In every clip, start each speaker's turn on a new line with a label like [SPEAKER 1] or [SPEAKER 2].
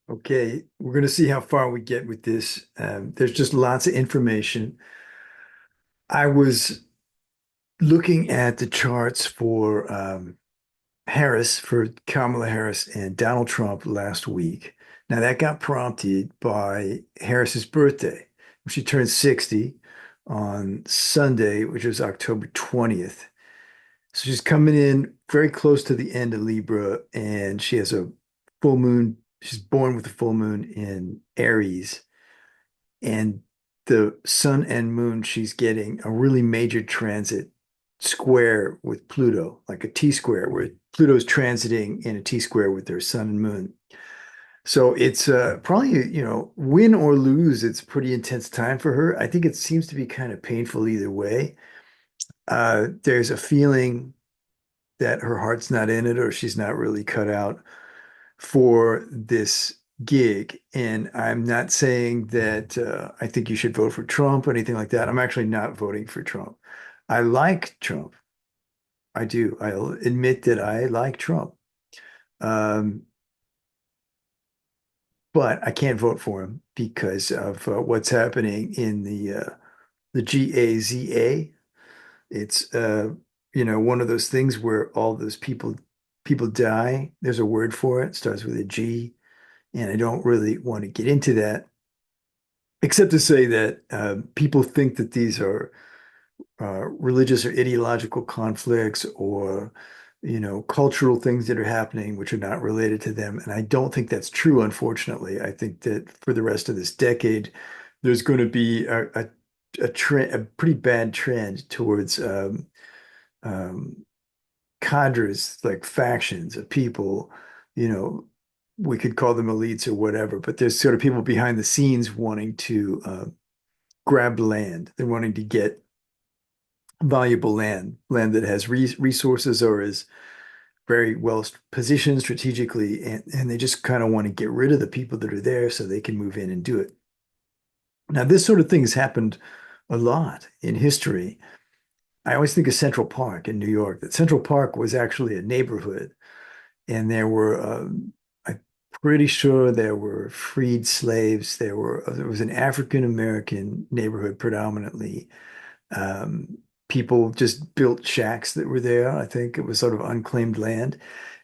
[SPEAKER 1] Okay, we're going to see how far we get with this. There's just lots of information. I was looking at the charts for for Kamala Harris and Donald Trump last week. Now, that got prompted by Harris's birthday. She turned 60 on Sunday, which was October 20th. So she's coming in very close to the end of Libra, and she has a full moon. She's born with a full moon in Aries. And the sun and moon, she's getting a really major transit square with Pluto, like a T square, where Pluto's transiting in a T square with their sun and moon. So it's probably, win or lose, it's a pretty intense time for her. I think it seems to be kind of painful either way. There's a feeling that her heart's not in it or she's not really cut out for this gig. And I'm not saying that I think you should vote for Trump or anything like that. I'm actually not voting for Trump. I like Trump. I do. I'll admit that I like Trump. Um, but I can't vote for him because of what's happening in the GAZA. It's one of those things where all those people die. There's a word for it. It starts with a G, and I don't really want to get into that. Except to say that people think that these are religious or ideological conflicts or, cultural things that are happening which are not related to them. And I don't think that's true, unfortunately. I think that for the rest of this decade, there's going to be a trend, a pretty bad trend towards um, cadres, like factions of people, you know, we could call them elites or whatever, but there's sort of people behind the scenes wanting to grab land. They're wanting to get valuable land that has resources or is very well positioned strategically, and they just kind of want to get rid of the people that are there so they can move in and do it. Now, this sort of thing has happened a lot in history. I always think of Central Park in New York, that Central Park was actually a neighborhood, and I'm pretty sure there were freed slaves. There was an African American neighborhood predominantly. Um, People just built shacks that were there. I think it was sort of unclaimed land.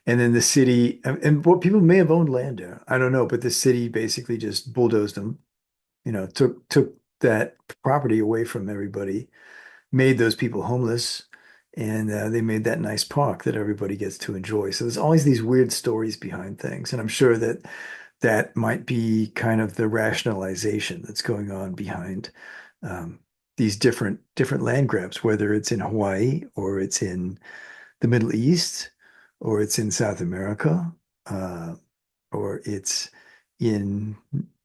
[SPEAKER 1] And then the city, and what people may have owned land there, I don't know, but the city basically just bulldozed them, took that property away from everybody, made those people homeless, and they made that nice park that everybody gets to enjoy. So there's always these weird stories behind things, and I'm sure that that might be kind of the rationalization that's going on behind um, these different land grabs, whether it's in Hawaii or it's in the Middle East or it's in South America uh, or it's in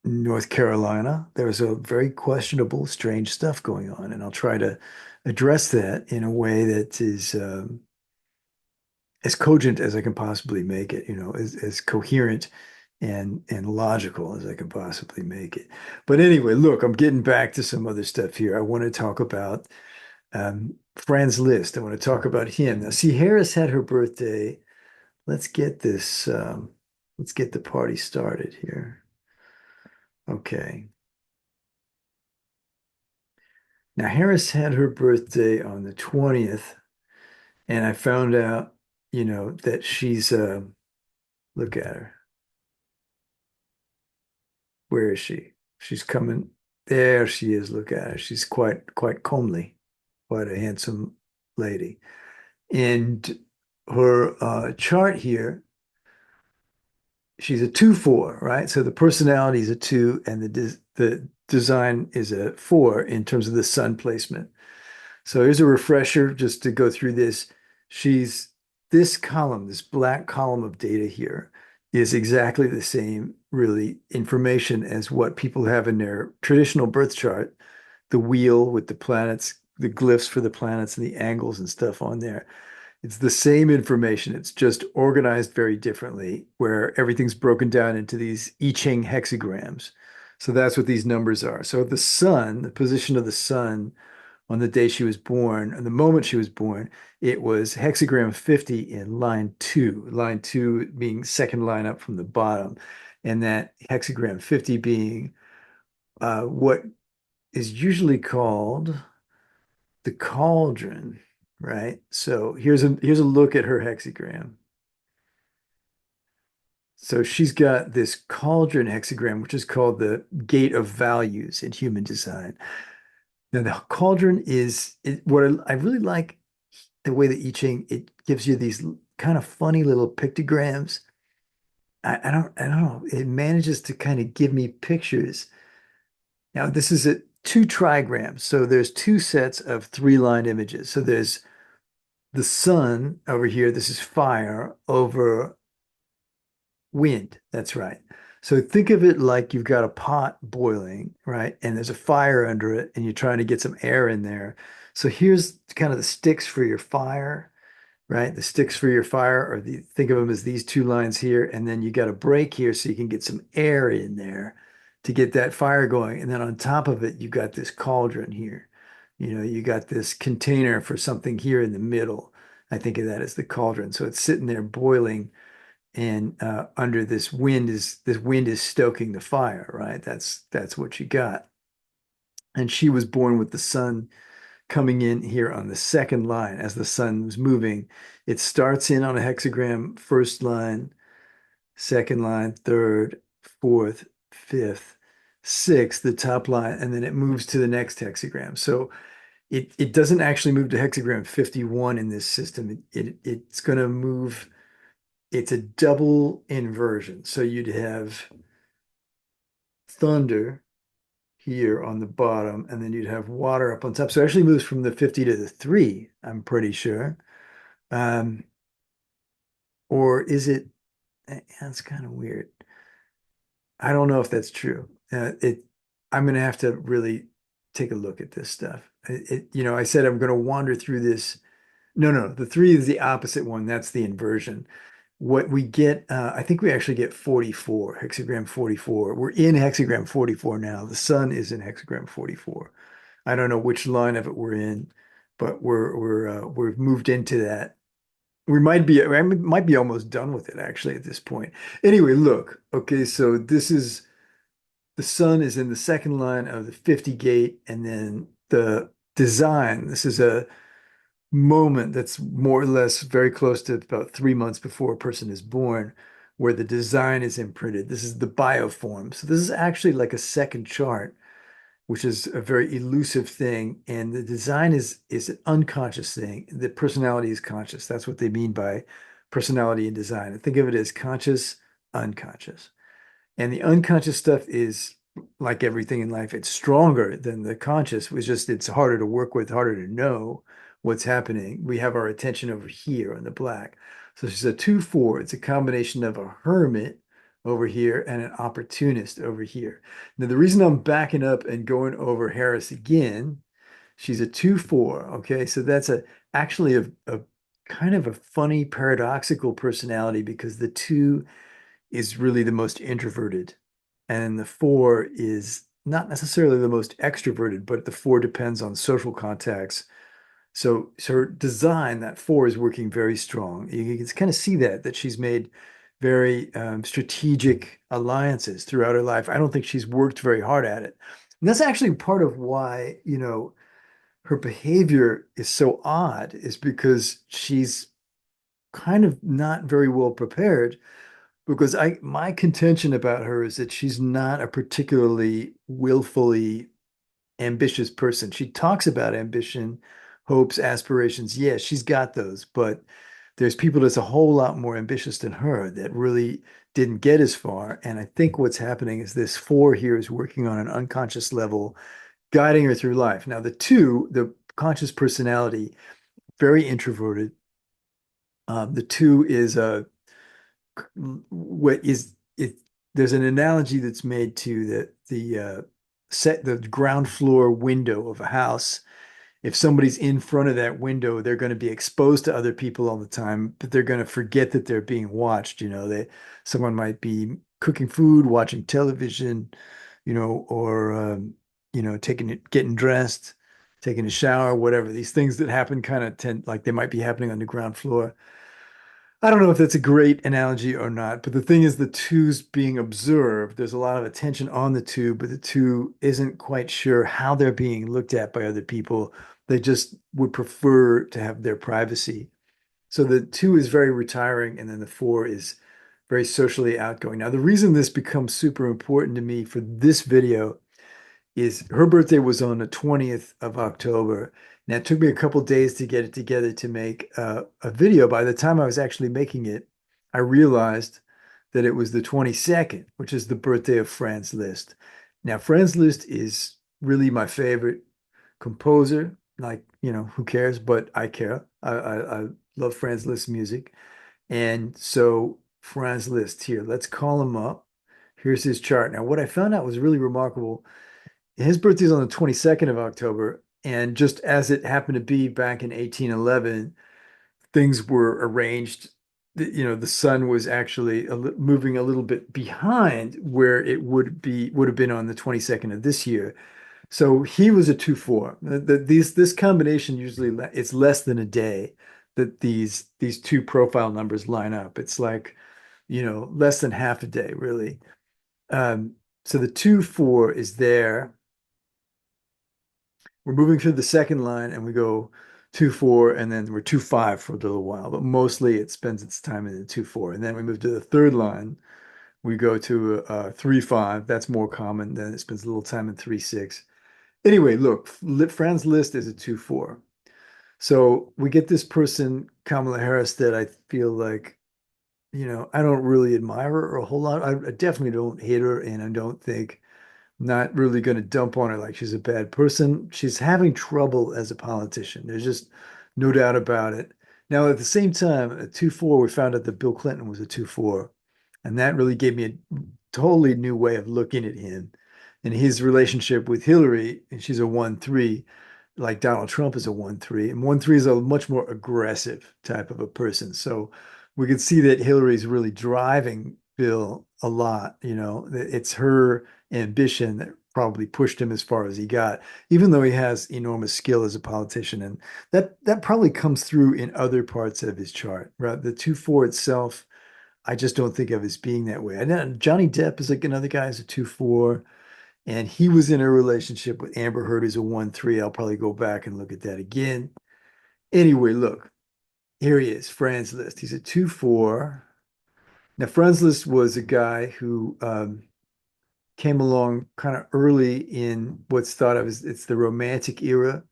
[SPEAKER 1] North Carolina. There's a very questionable, strange stuff going on, and I'll try to address that in a way that is as cogent as I can possibly make it, as coherent and logical as I can possibly make it. But anyway, look, I'm getting back to some other stuff here. I want to talk about Franz Liszt. I want to talk about him. Now, see, Harris had her birthday. Let's get this, let's get the party started here. Okay. Now, Harris had her birthday on the 20th, and I found out, that look at her. Where is she? She's coming. There she is. Look at her. She's quite comely, quite a handsome lady. And her chart here, she's a 2-4, right? So the personality is a 2, and the design is a 4 in terms of the sun placement. So here's a refresher just to go through this. She's this column, this black column of data here is exactly the same, really, information as what people have in their traditional birth chart, the wheel with the planets, the glyphs for the planets and the angles and stuff on there. It's the same information. It's just organized very differently, where everything's broken down into these I Ching hexagrams. So that's what these numbers are. So the sun, the position of the sun on the day she was born, and the moment she was born, it was hexagram 50 in line 2 being second line up from the bottom. and that hexagram 50 being what is usually called the cauldron, right? So here's a look at her hexagram. So she's got this cauldron hexagram, which is called the gate of values in human design. Now, the cauldron what I really like the way that I Ching it gives you these kind of funny little pictograms. I don't know. It manages to kind of give me pictures. Now, this is a two trigrams, so there's two sets of three-line images. So there's the sun over here. This is fire over wind. That's right. So think of it like you've got a pot boiling, right? And there's a fire under it, and you're trying to get some air in there. So here's kind of the sticks for your fire, right? The sticks for your fire, or think of them as these two lines here, and then you got a break here so you can get some air in there to get that fire going. And then on top of it, you got this cauldron here. You got this container for something here in the middle. I think of that as the cauldron. So it's sitting there boiling, and under this wind is stoking the fire, right? That's what you got. And she was born with the sun coming in here on the second line as the sun was moving. It starts in on a hexagram, first line, second line, third, fourth, fifth, sixth, the top line, and then it moves to the next hexagram. So it doesn't actually move to hexagram 51 in this system. It's going to move, it's a double inversion. So you'd have thunder here on the bottom, and then you'd have water up on top. So it actually moves from the 50 to the 3, I'm pretty sure. Um, or is it? That's kind of weird. I don't know if that's true. I'm going to have to really take a look at this stuff. I said I'm going to wander through this. No, no, the 3 is the opposite one. That's the inversion. What we get, I think we actually get 44, hexagram 44. We're in hexagram 44 now. The sun is in hexagram 44. I don't know which line of it we're in, but we've moved into that. We might be almost done with it actually at this point. Anyway, look. Okay, so this is the sun is in the second line of the 50 gate, and then the design. This is a moment that's more or less very close to about 3 months before a person is born, where the design is imprinted. This is the bioform. So this is actually like a second chart, which is a very elusive thing. And the design is an unconscious thing. The personality is conscious. That's what they mean by personality and design. And think of it as conscious, unconscious. And the unconscious stuff is like everything in life, it's stronger than the conscious. It's harder to work with, harder to know what's happening. We have our attention over here on the black. So she's a 2-4. It's a combination of a hermit over here and an opportunist over here. Now, the reason I'm backing up and going over Harris again, she's a 2-4. Okay. So that's actually a kind of a funny paradoxical personality because the 2 is really the most introverted, and the 4 is not necessarily the most extroverted, but the 4 depends on social contacts. So her design, that 4 is working very strong. You can kind of see that she's made very strategic alliances throughout her life. I don't think she's worked very hard at it. And that's actually part of why, her behavior is so odd, is because she's kind of not very well prepared. Because my contention about her is that she's not a particularly willfully ambitious person. She talks about ambition, hopes, aspirations. Yes, she's got those, but there's people that's a whole lot more ambitious than her that really didn't get as far. And I think what's happening is this 4 here is working on an unconscious level, guiding her through life. Now, the 2, the conscious personality, very introverted. The 2 is a what is it there's an analogy that's made to the ground floor window of a house. If somebody's in front of that window, they're going to be exposed to other people all the time, but they're going to forget that they're being watched. Someone might be cooking food, watching television, or getting dressed, taking a shower, whatever. These things that happen kind of tend like they might be happening on the ground floor. I don't know if that's a great analogy or not, but the thing is the two's being observed. There's a lot of attention on the two, but the two isn't quite sure how they're being looked at by other people. They just would prefer to have their privacy. So the two is very retiring, and then the four is very socially outgoing. Now, the reason this becomes super important to me for this video is her birthday was on the 20th of October. Now, it took me a couple days to get it together to make a video. By the time I was actually making it, I realized that it was the 22nd, which is the birthday of Franz Liszt. Now, Franz Liszt is really my favorite composer. Like, who cares? But I care. I love Franz Liszt music. And so Franz Liszt here, let's call him up. Here's his chart. Now, what I found out was really remarkable. His birthday is on the 22nd of October. And just as it happened to be back in 1811, things were arranged. The sun was actually moving a little bit behind where it would have been on the 22nd of this year. So he was a 2-4. This combination usually it's less than a day that these two profile numbers line up. It's like, less than half a day, really. Um, so the 2-4 is there. We're moving through the second line and we go 2-4 and then we're 2-5 for a little while, but mostly it spends its time in the 2-4. And then we move to the third line. We go to 3-5. That's more common. Then it spends a little time in 3-6. Anyway, look, Franz Liszt is a 2-4. So we get this person, Kamala Harris, that I feel like, I don't really admire her a whole lot. I definitely don't hate her, and I don't think not really going to dump on her like she's a bad person. She's having trouble as a politician. There's just no doubt about it. Now, at the same time, at 2-4, we found out that Bill Clinton was a 2-4. And that really gave me a totally new way of looking at him and his relationship with Hillary. And she's a 1-3, like Donald Trump is a 1-3. And 1-3 is a much more aggressive type of a person. So we could see that Hillary's really driving Bill a lot. It's her ambition that probably pushed him as far as he got, even though he has enormous skill as a politician. And that probably comes through in other parts of his chart, right? The 2-4 itself, I just don't think of as being that way. And then Johnny Depp is like another guy who's a 2-4, and he was in a relationship with Amber Heard, who's a 1-3. I'll probably go back and look at that again. Anyway, look, here he is, Franz Liszt. He's a 2-4. Now, Franz Liszt was a guy who came along kind of early in what's thought of as it's the Romantic era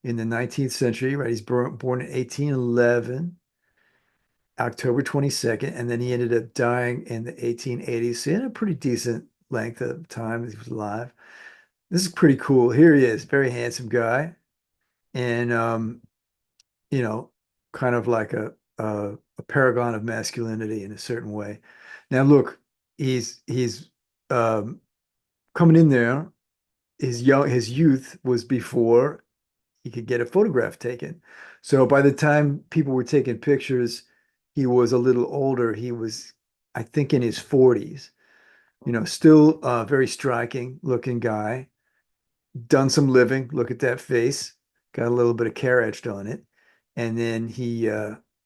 [SPEAKER 1] in the 19th century, right? He's born in 1811, October 22nd, and then he ended up dying in the 1880s. So he had a pretty decent length of time he was alive. This is pretty cool. Here he is, very handsome guy, and you know, kind of like a paragon of masculinity in a certain way. Now, look, he's coming in there. His youth was before he could get a photograph taken. So by the time people were taking pictures, he was a little older. He was, I think, in his 40s. Still a very striking looking guy. Done some living. Look at that face. Got a little bit of care etched on it. And then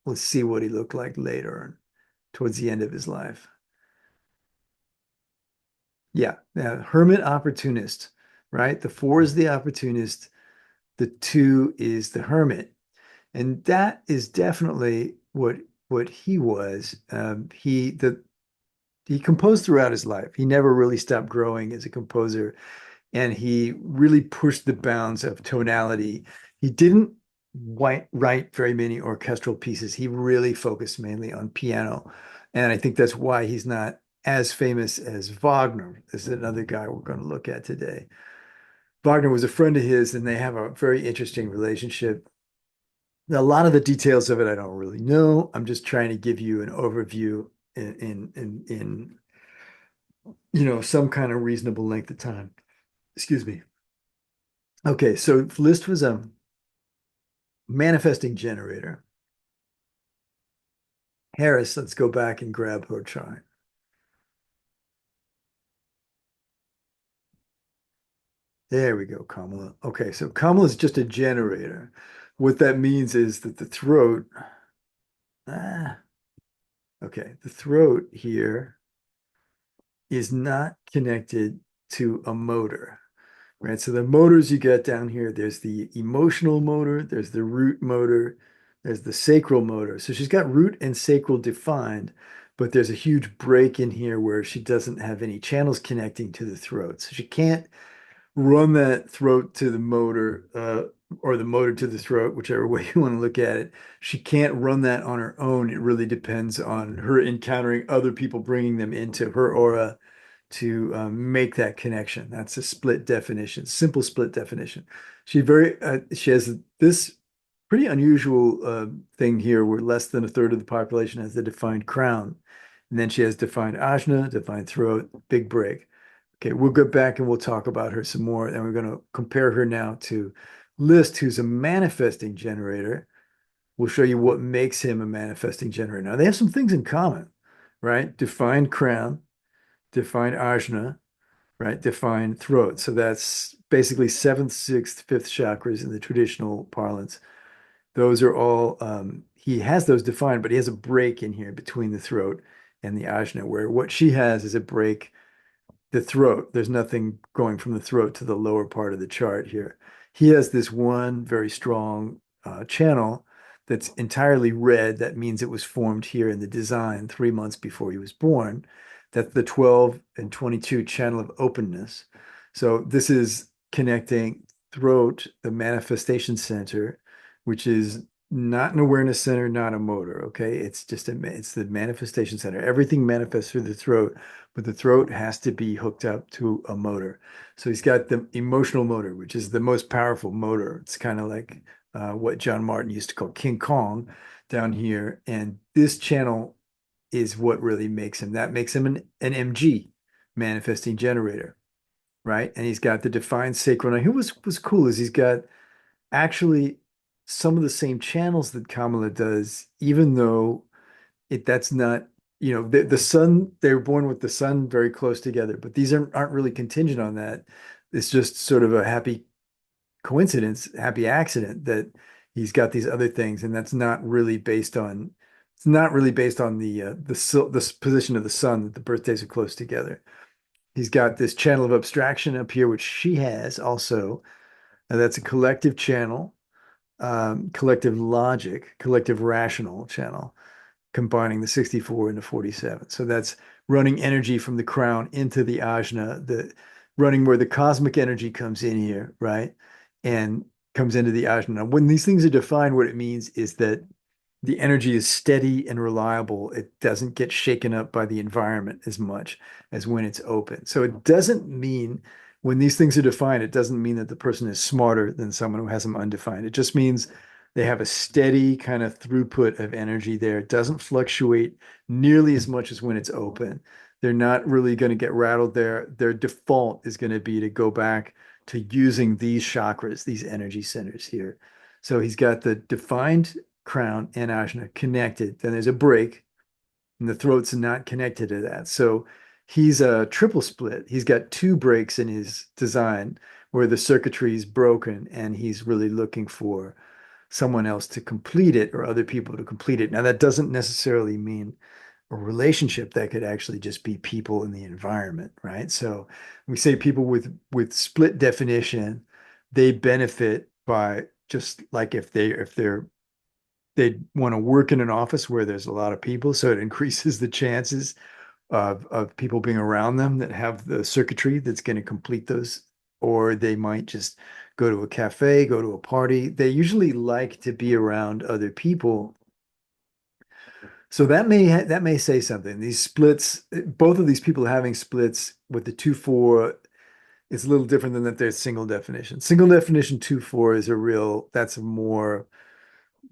[SPEAKER 1] let's see what he looked like later, towards the end of his life. Yeah, yeah, hermit opportunist, right? The 4 is the opportunist. The 2 is the hermit. And that is definitely what he was. He composed throughout his life. He never really stopped growing as a composer, and he really pushed the bounds of tonality. He didn't write very many orchestral pieces. He really focused mainly on piano, and I think that's why he's not as famous as Wagner. This is another guy we're going to look at today. Wagner was a friend of his, and they have a very interesting relationship. A lot of the details of it I don't really know. I'm just trying to give you an overview in some kind of reasonable length of time. Excuse me. Okay, so Liszt was a manifesting generator. Harris, let's go back and grab her chart. There we go, Kamala. Okay, so Kamala is just a generator. What that means is that the throat, ah, Okay, the throat here is not connected to a motor, right? So the motors you get down here, there's the emotional motor, there's the root motor, there's the sacral motor. So she's got root and sacral defined, but there's a huge break in here where she doesn't have any channels connecting to the throat. So she can't run that throat to the motor, or the motor to the throat, whichever way you want to look at it. She can't run that on her own. It really depends on her encountering other people, bringing them into her aura to make that connection. That's a split definition, simple split definition. She has this pretty unusual thing here where less than a third of the population has the defined crown. And then she has defined ajna, defined throat, big break. Okay, we'll go back and we'll talk about her some more. And we're going to compare her now to Liszt, who's a manifesting generator. We'll show you what makes him a manifesting generator. Now, they have some things in common, right? Defined crown, defined ajna, right? Defined throat. So that's basically seventh, sixth, fifth chakras in the traditional parlance. Those are all, he has those defined, but he has a break in here between the throat and the ajna, where what she has is a break the throat. There's nothing going from the throat to the lower part of the chart here. He has this one very strong channel that's entirely red. That means it was formed here in the design 3 months before he was born. That's the 12 and 22 channel of openness. So this is connecting throat, the manifestation center, which is not an awareness center, not a motor. Okay, it's the manifestation center. Everything manifests through the throat, but the throat has to be hooked up to a motor. So he's got the emotional motor, which is the most powerful motor. It's kind of like what John Martin used to call King Kong down here. And this channel is what really makes him. That makes him an MG, manifesting generator, right? And he's got the defined sacral. Now, here was cool is he's got actually some of the same channels that Kamala does, even though that's not, the sun, they were born with the sun very close together, but these aren't really contingent on that. It's just sort of a happy coincidence, happy accident that he's got these other things, and that's not really based on, it's not really based on the position of the sun that the birthdays are close together. He's got this channel of abstraction up here, which she has also. That's a collective channel, collective logic, collective rational channel, combining the 64 and the 47. So that's running energy from the crown into the ajna, the running where the cosmic energy comes in here, right? And comes into the ajna. Now, when these things are defined, what it means is that the energy is steady and reliable. It doesn't get shaken up by the environment as much as when it's open. So it doesn't mean when these things are defined, it doesn't mean that the person is smarter than someone who has them undefined. It just means they have a steady kind of throughput of energy there. It doesn't fluctuate nearly as much as when it's open. They're not really going to get rattled there. Their default is going to be to go back to using these chakras, these energy centers here. So he's got the defined crown and ajna connected. Then there's a break, and the throat's not connected to that. So he's a triple split. He's got two breaks in his design where the circuitry is broken, and he's really looking for someone else to complete it or other people to complete it. Now, that doesn't necessarily mean a relationship. That could actually just be people in the environment, right? So we say people with split definition, they benefit by just like if they want to work in an office where there's a lot of people, so it increases the chances of people being around them that have the circuitry that's going to complete those, or they might just go to a cafe, go to a party. They usually like to be around other people. So that may say something. These splits, both of these people having splits with the 2-4, it's a little different than that there's single definition. Single definition 2-4 is that's a more,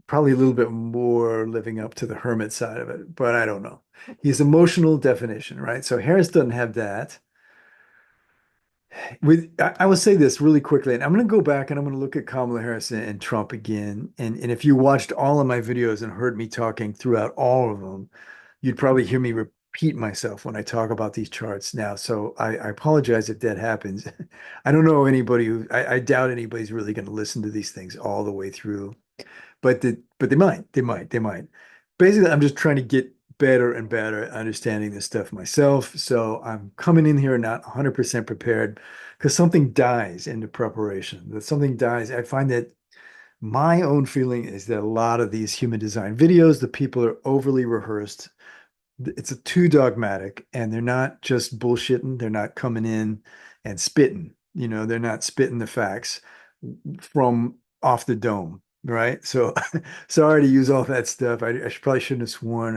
[SPEAKER 1] probably a little bit more living up to the hermit side of it, but I don't know. He's emotional definition, right? So Harris doesn't have that. I will say this really quickly, and I'm going to go back and I'm going to look at Kamala Harris and Trump again. And if you watched all of my videos and heard me talking throughout all of them, you'd probably hear me repeat myself when I talk about these charts now. So I apologize if that happens. I don't know anybody I doubt anybody's really going to listen to these things all the way through, but they might. Basically, I'm just trying to get better and better at understanding this stuff myself. So I'm coming in here not 100% prepared because something dies in the preparation. That something dies. I find that my own feeling is that a lot of these human design videos, the people are overly rehearsed. It's a too dogmatic, and they're not just bullshitting. They're not coming in and spitting. They're not spitting the facts from off the dome, right? So sorry to use all that stuff. I probably shouldn't have sworn,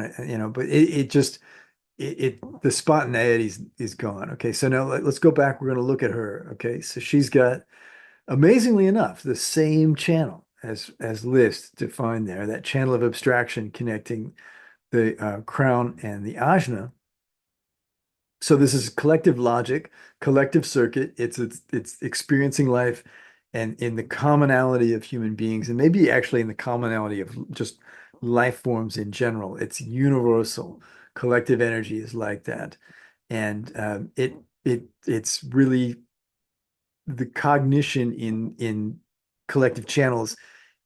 [SPEAKER 1] but it just the spontaneity is gone. Okay, so now let's go back. We're going to look at her. Okay, so she's got, amazingly enough, the same channel as Liszt defined there, that channel of abstraction connecting the crown and the ajna. So this is collective logic, collective circuit. It's experiencing life and in the commonality of human beings, and maybe actually in the commonality of just life forms in general. It's universal. Collective energy is like that, and it's really the cognition in collective channels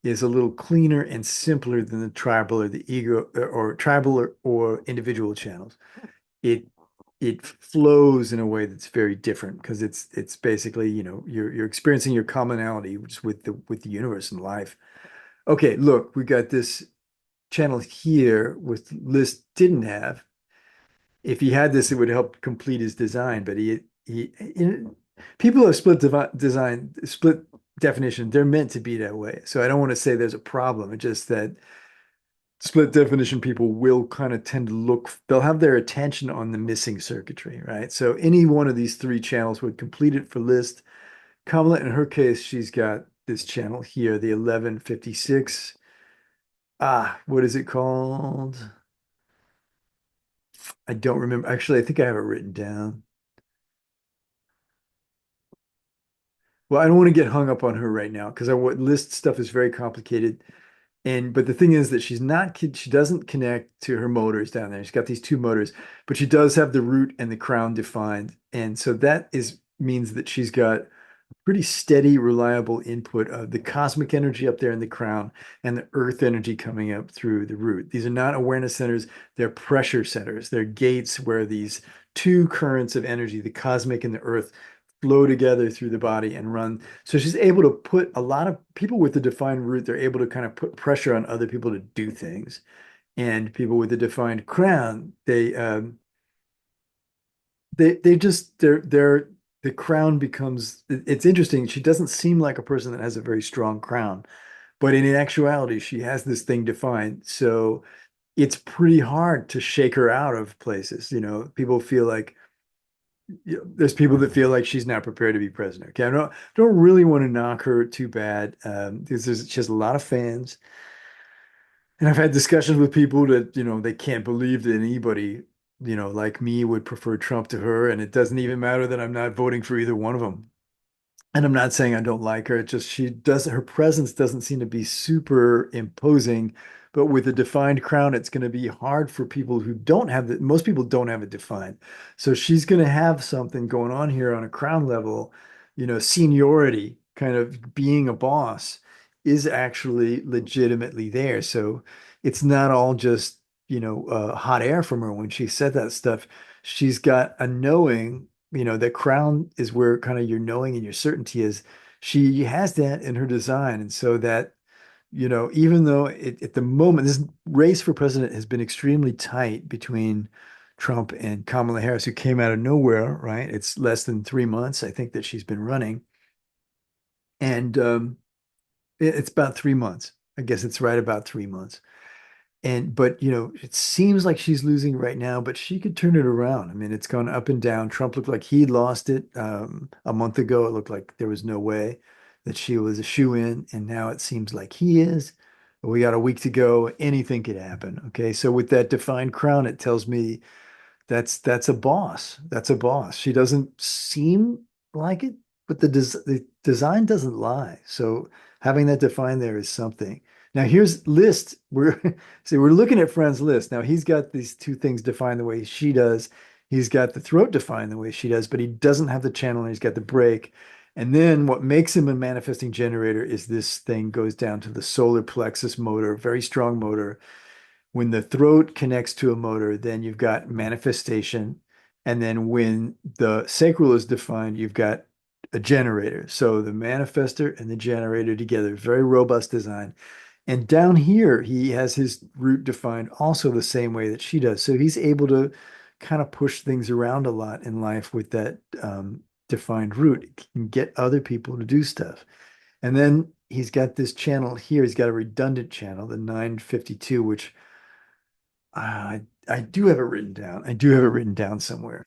[SPEAKER 1] is a little cleaner and simpler than the tribal or the ego or tribal or individual channels. It it flows in a way that's very different because it's basically, you're experiencing your commonality just with the universe and life. Okay, look, we got this channel here with Liszt didn't have. If he had this, it would help complete his design, but people have split definition. They're meant to be that way. So I don't want to say there's a problem. It's just that split definition people will kind of tend to they'll have their attention on the missing circuitry, right? So any one of these three channels would complete it for Liszt. Kamala, in her case, she's got this channel here, the 1156. What is it called? I don't remember. Actually, I think I have it written down. Well, I don't want to get hung up on her right now because I want Liszt stuff is very complicated. But the thing is that she doesn't connect to her motors down there. She's got these two motors, but she does have the root and the crown defined. And so that is means that she's got pretty steady, reliable input of the cosmic energy up there in the crown and the earth energy coming up through the root. These are not awareness centers, they're pressure centers. They're gates where these two currents of energy, the cosmic and the earth, flow together through the body and run. So she's able to put a lot of people with the defined root, they're able to kind of put pressure on other people to do things. And people with the defined crown, they just they're the crown becomes it's interesting. She doesn't seem like a person that has a very strong crown, but in actuality, she has this thing defined. So it's pretty hard to shake her out of places. People feel like there's people that feel like she's not prepared to be president. Okay, I don't really want to knock her too bad. Because she has a lot of fans. And I've had discussions with people that, they can't believe that anybody, like me would prefer Trump to her. And it doesn't even matter that I'm not voting for either one of them. And I'm not saying I don't like her. It's just her presence doesn't seem to be super imposing. But with a defined crown, it's going to be hard for people who don't have most people don't have it defined. So she's going to have something going on here on a crown level, seniority, kind of being a boss is actually legitimately there. So it's not all just, hot air from her when she said that stuff. She's got a knowing, the crown is where kind of your knowing and your certainty is. She has that in her design. And so that, even though at the moment, this race for president has been extremely tight between Trump and Kamala Harris, who came out of nowhere, right? It's less than 3 months, I think, that she's been running. And it's about 3 months. I guess it's right about 3 months. But it seems like she's losing right now, but she could turn it around. I mean, it's gone up and down. Trump looked like he lost it a month ago. It looked like there was no way that she was a shoe-in, and now it seems like he is. We got a week to go. Anything could happen. Okay, so with that defined crown, it tells me that's a boss. That's a boss. She doesn't seem like it, but the design doesn't lie. So having that defined there is something. Now here's Liszt. We're looking at Franz Liszt. Now he's got these two things defined the way she does. He's got the throat defined the way she does, but he doesn't have the channel and he's got the break. And then what makes him a manifesting generator is this thing goes down to the solar plexus motor, very strong motor When the throat connects to a motor, then you've got manifestation. And then when the sacral is defined, you've got a generator. So the manifester and the generator together, very robust design. And down here, he has his root defined also the same way that she does. So he's able to kind of push things around a lot in life with that defined root. He can get other people to do stuff. And then he's got this channel here. He's got a redundant channel, the 952, which I do have it written down. I do have it written down somewhere.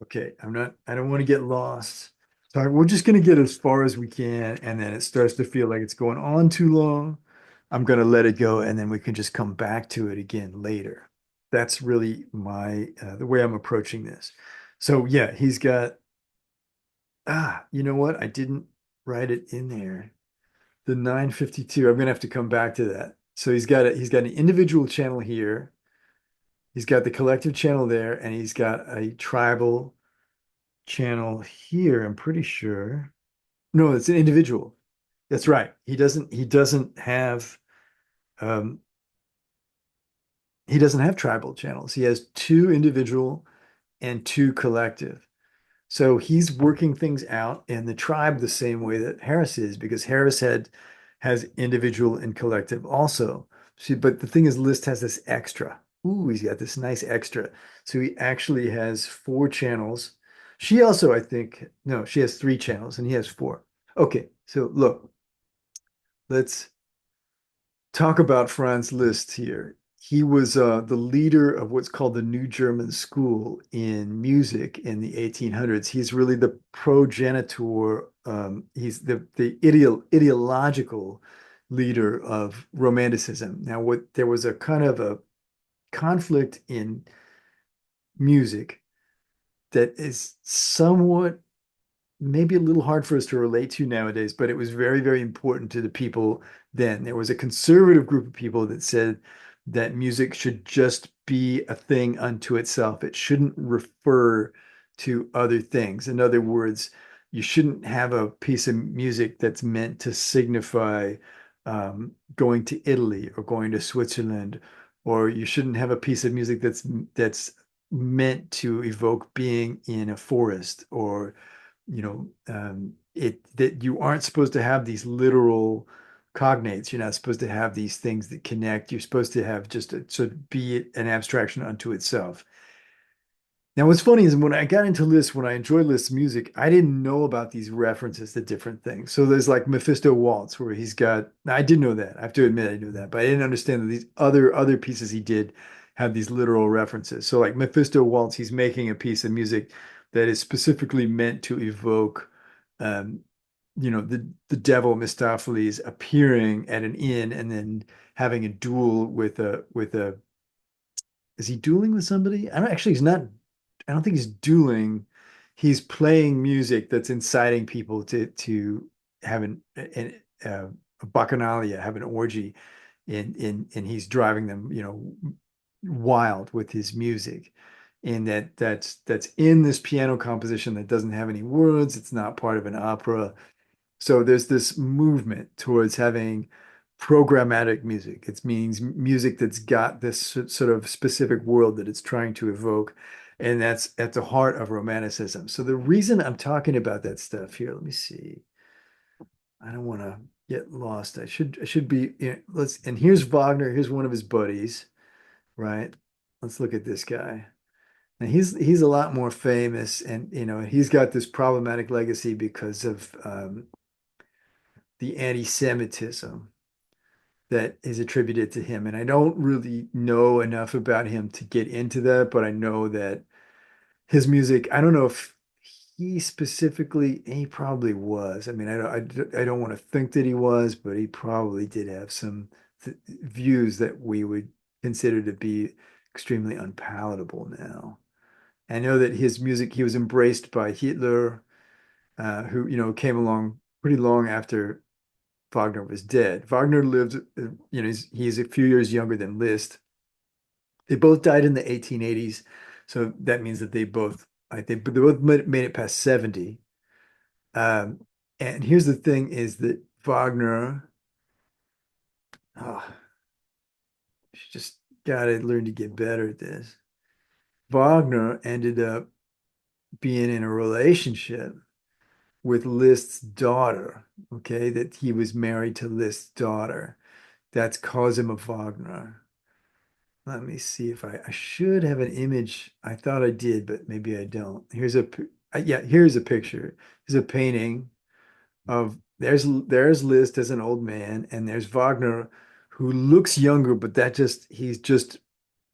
[SPEAKER 1] Okay, I don't want to get lost. So we're just going to get as far as we can, and then it starts to feel like it's going on too long. I'm going to let it go, and then we can just come back to it again later. That's really the way I'm approaching this. So yeah, he's got, you know what? I didn't write it in there. The 952. I'm going to have to come back to that. So he's got an individual channel here. He's got the collective channel there, and he's got a tribal channel here, I'm pretty sure. No, it's an individual. That's right. Um he doesn't have tribal channels. He has two individual and two collective. So he's working things out in the tribe the same way that Harris is, because has individual and collective also. See, but the thing is, Liszt has this extra. Ooh, he's got this nice extra. So he actually has four channels. She also, I think, no, she has three channels and he has four. Okay, so look, let's talk about Franz Liszt here. He was the leader of what's called the New German School in music in the 1800s. He's really the progenitor. He's the ideological leader of Romanticism. Now, what there was a kind of a conflict in music that is somewhat maybe a little hard for us to relate to nowadays, but it was very, very important to the people then. There was a conservative group of people that said that music should just be a thing unto itself. It shouldn't refer to other things. In other words, you shouldn't have a piece of music that's meant to signify going to Italy or going to Switzerland, or you shouldn't have a piece of music that's meant to evoke being in a forest or it that you aren't supposed to have these literal cognates. You're not supposed to have these things that connect. You're supposed to have just a, so be an abstraction unto itself. Now, what's funny is when I got into Liszt, when I enjoyed Liszt's music, I didn't know about these references to different things. So there's like Mephisto Waltz, where he's got, I did know that. I have to admit I knew that, but I didn't understand that these other pieces he did have these literal references. So like Mephisto Waltz, he's making a piece of music that is specifically meant to evoke, um, the devil Mephistopheles appearing at an inn and then having a duel with a is he dueling with somebody? I don't actually, he's not, I don't think he's dueling. He's playing music that's inciting people to have a bacchanalia, have an orgy, and he's driving them, wild with his music. And that's in this piano composition that doesn't have any words. It's not part of an opera. So there's this movement towards having programmatic music. It means music that's got this sort of specific world that it's trying to evoke. And that's at the heart of Romanticism. So the reason I'm talking about that stuff here, let me see. I don't want to get lost. I should be, and here's Wagner. Here's one of his buddies, right? Let's look at this guy. Now he's a lot more famous, and he's got this problematic legacy because of the anti-Semitism that is attributed to him. And I don't really know enough about him to get into that, but I know that his music, I don't know if he specifically, he probably was. I mean, I don't want to think that he was, but he probably did have some views that we would consider to be extremely unpalatable now. I know that his music, he was embraced by Hitler, who, came along pretty long after Wagner was dead. Wagner lived, he's a few years younger than Liszt. They both died in the 1880s, so that means that I think, but they both made it past 70. Um, and here's the thing: is that Wagner, oh, just gotta learn to get better at this. Wagner ended up being in a relationship with Liszt's daughter, okay, that he was married to Liszt's daughter. That's Cosima Wagner. Let me see if I should have an image. I thought I did, but maybe I don't. Yeah, here's a picture. Here's a painting of there's Liszt as an old man, and there's Wagner who looks younger, but that just he's just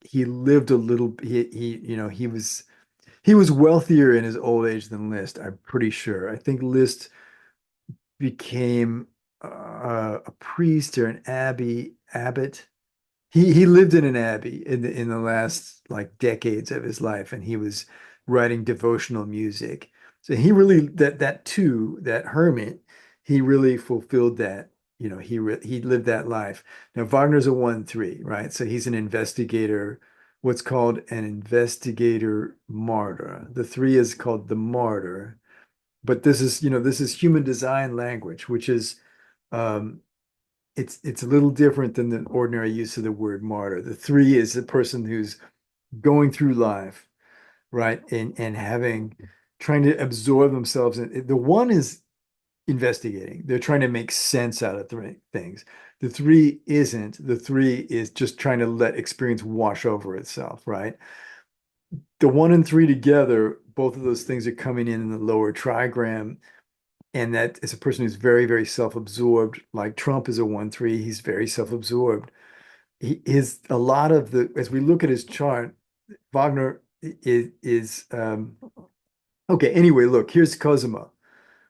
[SPEAKER 1] he lived a little he was wealthier in his old age than Liszt, I'm pretty sure. I think Liszt became a priest or an abbot. He lived in an abbey in the last like decades of his life, and he was writing devotional music. So he really that too, that hermit, he really fulfilled that. He lived that life. Now Wagner's a 1-3, right? So he's an investigator, what's called an investigator martyr. The three is called the martyr, but this is human design language, which is um, it's a little different than the ordinary use of the word martyr. The three is the person who's going through life, right? And having trying to absorb themselves. And the one is investigating. They're trying to make sense out of things. The three isn't. The three is just trying to let experience wash over itself, right? The one and three together, both of those things are coming in the lower trigram. And that is a person who's very, very self-absorbed. Like Trump is a 1-3. He's very self-absorbed. He is a lot of the, as we look at his chart, Wagner is okay. Anyway, look, here's Cosima.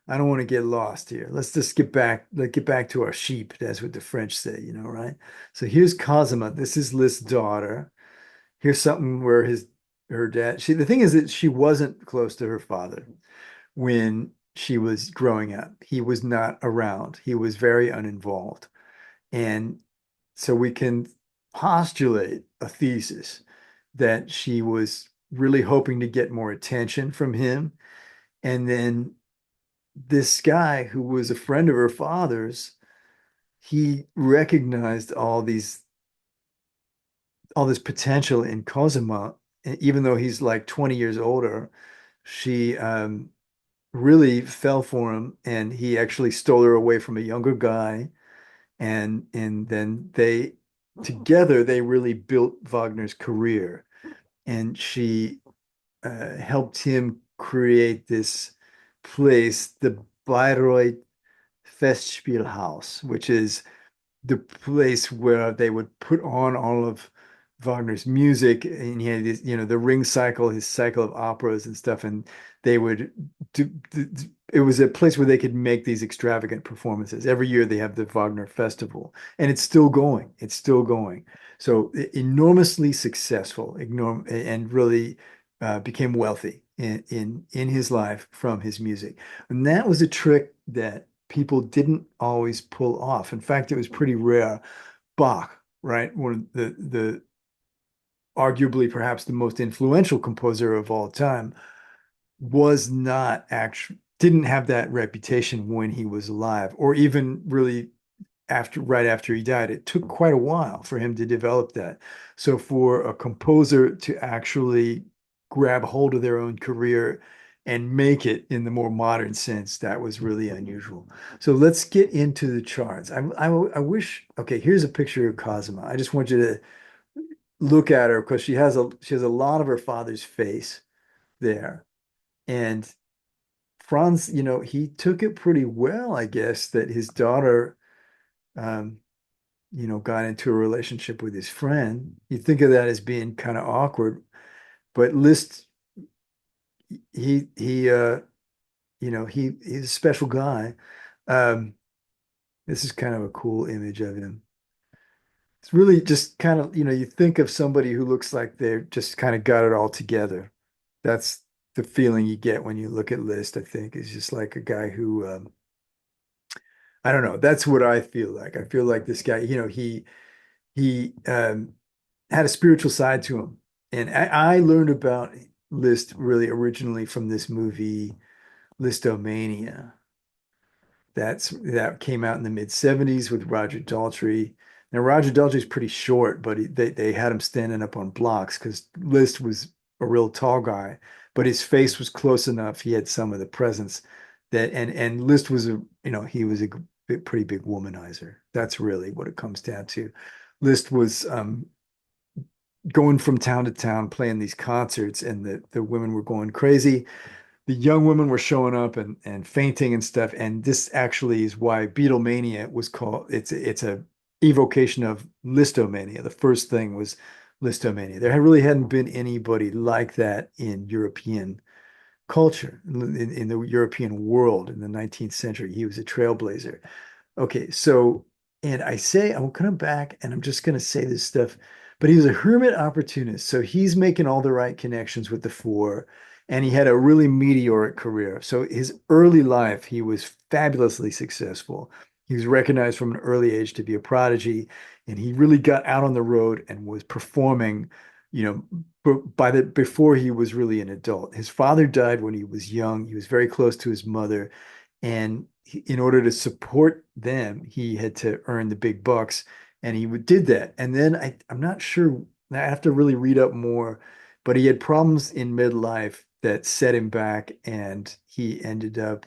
[SPEAKER 1] I don't want to get lost here. Let's just get back to our sheep. That's what the French say, right? So here's Cosima. This is Liszt's daughter. Here's something where her dad, the thing is that she wasn't close to her father when she was growing up. He was not around. He was very uninvolved. And so we can postulate a thesis that she was really hoping to get more attention from him. And then this guy who was a friend of her father's, he recognized all this potential in Cosima, even though he's like 20 years older. She really fell for him, and he actually stole her away from a younger guy. And then they really built Wagner's career, and she helped him create this place, the Bayreuth Festspielhaus, which is the place where they would put on all of Wagner's music, and he had this, the ring cycle, his cycle of operas and stuff, and they would it was a place where they could make these extravagant performances. Every year they have the Wagner Festival, and it's still going. It's still going. So enormously successful, and really became wealthy in his life from his music. And that was a trick that people didn't always pull off. In fact, it was pretty rare. Bach, right? One of the arguably perhaps the most influential composer of all time, was not actually didn't have that reputation when he was alive, or even really right after he died. It took quite a while for him to develop that. So for a composer to actually grab hold of their own career and make it in the more modern sense, that was really unusual. So let's get into the charts. I wish, okay, here's a picture of Cosima. I just want you to look at her because she has a lot of her father's face there. And Franz, he took it pretty well, I guess, that his daughter um, got into a relationship with his friend. You think of that as being kind of awkward, but Liszt, he he's a special guy. Um, this is kind of a cool image of him. It's really just kind of, you think of somebody who looks like they're just kind of got it all together. That's the feeling you get when you look at Liszt, I think, is just like a guy who, I don't know, that's what I feel like. I feel like this guy, he had a spiritual side to him. And I learned about Liszt really originally from this movie, Listomania. That came out in the mid 70s with Roger Daltrey. Now Roger Daltrey's pretty short, but they had him standing up on blocks because Liszt was a real tall guy, but his face was close enough. He had some of the presence that, and Liszt was he was a pretty big womanizer. That's really what it comes down to. Liszt was going from town to town playing these concerts, and the women were going crazy. The young women were showing up and fainting and stuff. And this actually is why Beatlemania was called. It's a evocation of Listomania. The first thing was Listomania. There really hadn't been anybody like that in European culture, in the European world in the 19th century. He was a trailblazer. Okay, so, and I say, I'm coming back and I'm just going to say this stuff, but he was a hermit opportunist. So he's making all the right connections with the four, and he had a really meteoric career. So his early life, he was fabulously successful. He was recognized from an early age to be a prodigy, and he really got out on the road and was performing, before he was really an adult. His father died when he was young. He was very close to his mother. And in order to support them, he had to earn the big bucks, and he did that. And then I'm not sure. I have to really read up more, but he had problems in midlife that set him back, and he ended up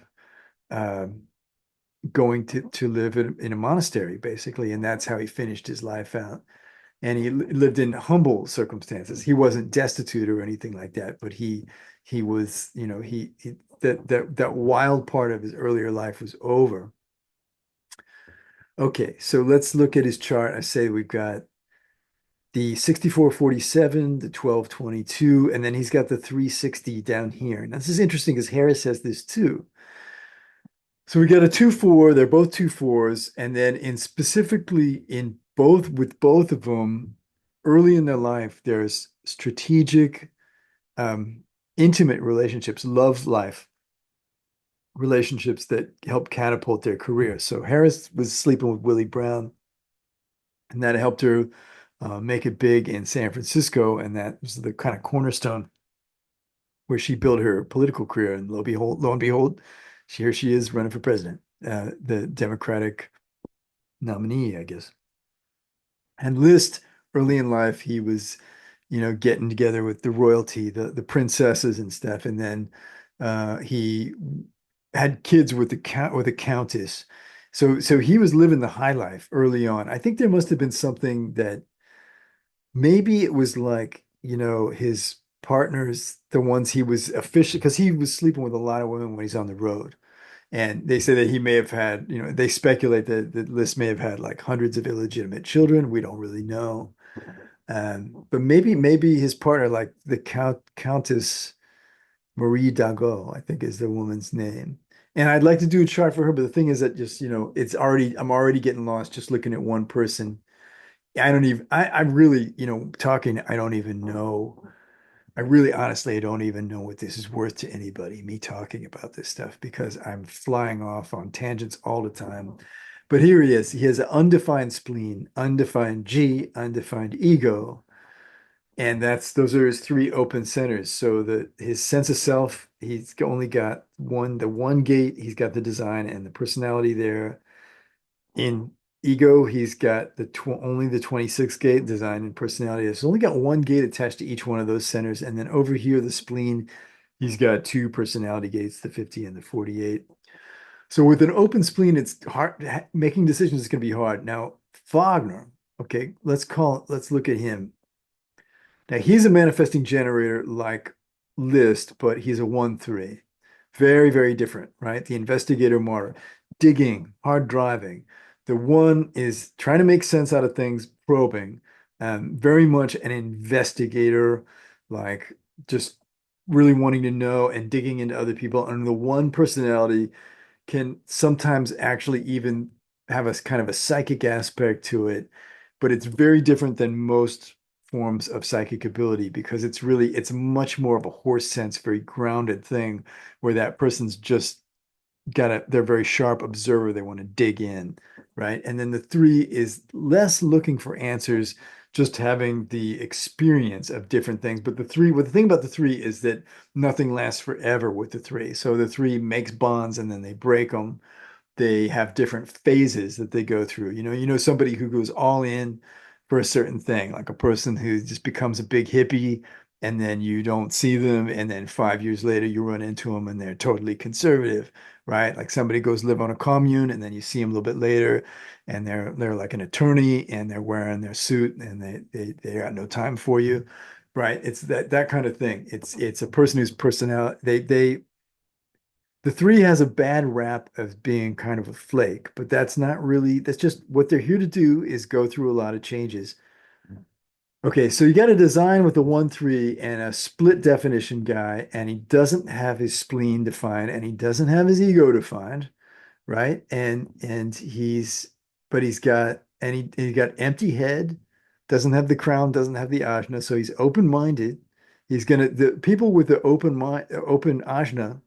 [SPEAKER 1] um, going to live in a monastery, basically, and that's how he finished his life out. And he lived in humble circumstances. He wasn't destitute or anything like that, but he was, that wild part of his earlier life was over. Okay, so let's look at his chart. I say we've got the 6447, the 1222, and then he's got the 360 down here. Now, this is interesting because Harris has this too. So we got a 2-4, they're both 2-4s, and then in specifically in both with both of them, early in their life, there's strategic, um, intimate relationships, love life relationships that help catapult their career. So Harris was sleeping with Willie Brown, and that helped her make it big in San Francisco, and that was the kind of cornerstone where she built her political career. And lo and behold, here she is running for president, the Democratic nominee, I guess. And Liszt, early in life, he was, getting together with the royalty, the princesses and stuff, and then he had kids with the countess. So he was living the high life early on. I think there must have been something that maybe it was like, his partners, the ones he was official, because he was sleeping with a lot of women when he's on the road. And they say that he may have had, they speculate that Liszt may have had like hundreds of illegitimate children. We don't really know. But maybe his partner, like the Countess Marie Dagot, I think is the woman's name. And I'd like to do a chart for her, but the thing is that just, I'm already getting lost just looking at one person. I'm really, talking, I don't even know. I really honestly, I don't even know what this is worth to anybody, me talking about this stuff, because I'm flying off on tangents all the time. But here he is. He has an undefined spleen, undefined G, undefined ego. And those are his three open centers. So his sense of self, he's only got the one gate, he's got the design and the personality there. In ego, he's got only the 26 gate design and personality. He's only got one gate attached to each one of those centers. And then over here, the spleen, he's got two personality gates, the 50 and the 48. So with an open spleen, it's hard. Making decisions is going to be hard. Now, Wagner, okay, let's look at him. Now he's a manifesting generator like Liszt, but he's a 1-3. Very, very different, right? The investigator martyr, digging, hard driving. The one is trying to make sense out of things, probing, very much an investigator, like just really wanting to know and digging into other people. And the one personality can sometimes actually even have a kind of a psychic aspect to it, but it's very different than most forms of psychic ability because it's much more of a horse sense, very grounded thing where that person's just they're a very sharp observer. They want to dig in, right? And then the 3 is less looking for answers, just having the experience of different things. But the thing about the 3 is that nothing lasts forever with the 3. So the 3 makes bonds and then they break them. they have different phases that they go through. Somebody who goes all in for a certain thing, like a person who just becomes a big hippie and then you don't see them, and then 5 years later you run into them and they're totally conservative, right? Like somebody goes live on a commune and then you see them a little bit later and they're like an attorney and they're wearing their suit and they got no time for you. Right. It's that kind of thing. It's a person whose personality the three has a bad rap of being kind of a flake, but that's just what they're here to do is go through a lot of changes. Okay, so you got a design with a 1-3 and a split definition guy, and he doesn't have his spleen defined and he doesn't have his ego defined, right? And he's got empty head, doesn't have the crown, doesn't have the ajna, so he's open-minded. The people with the open ajna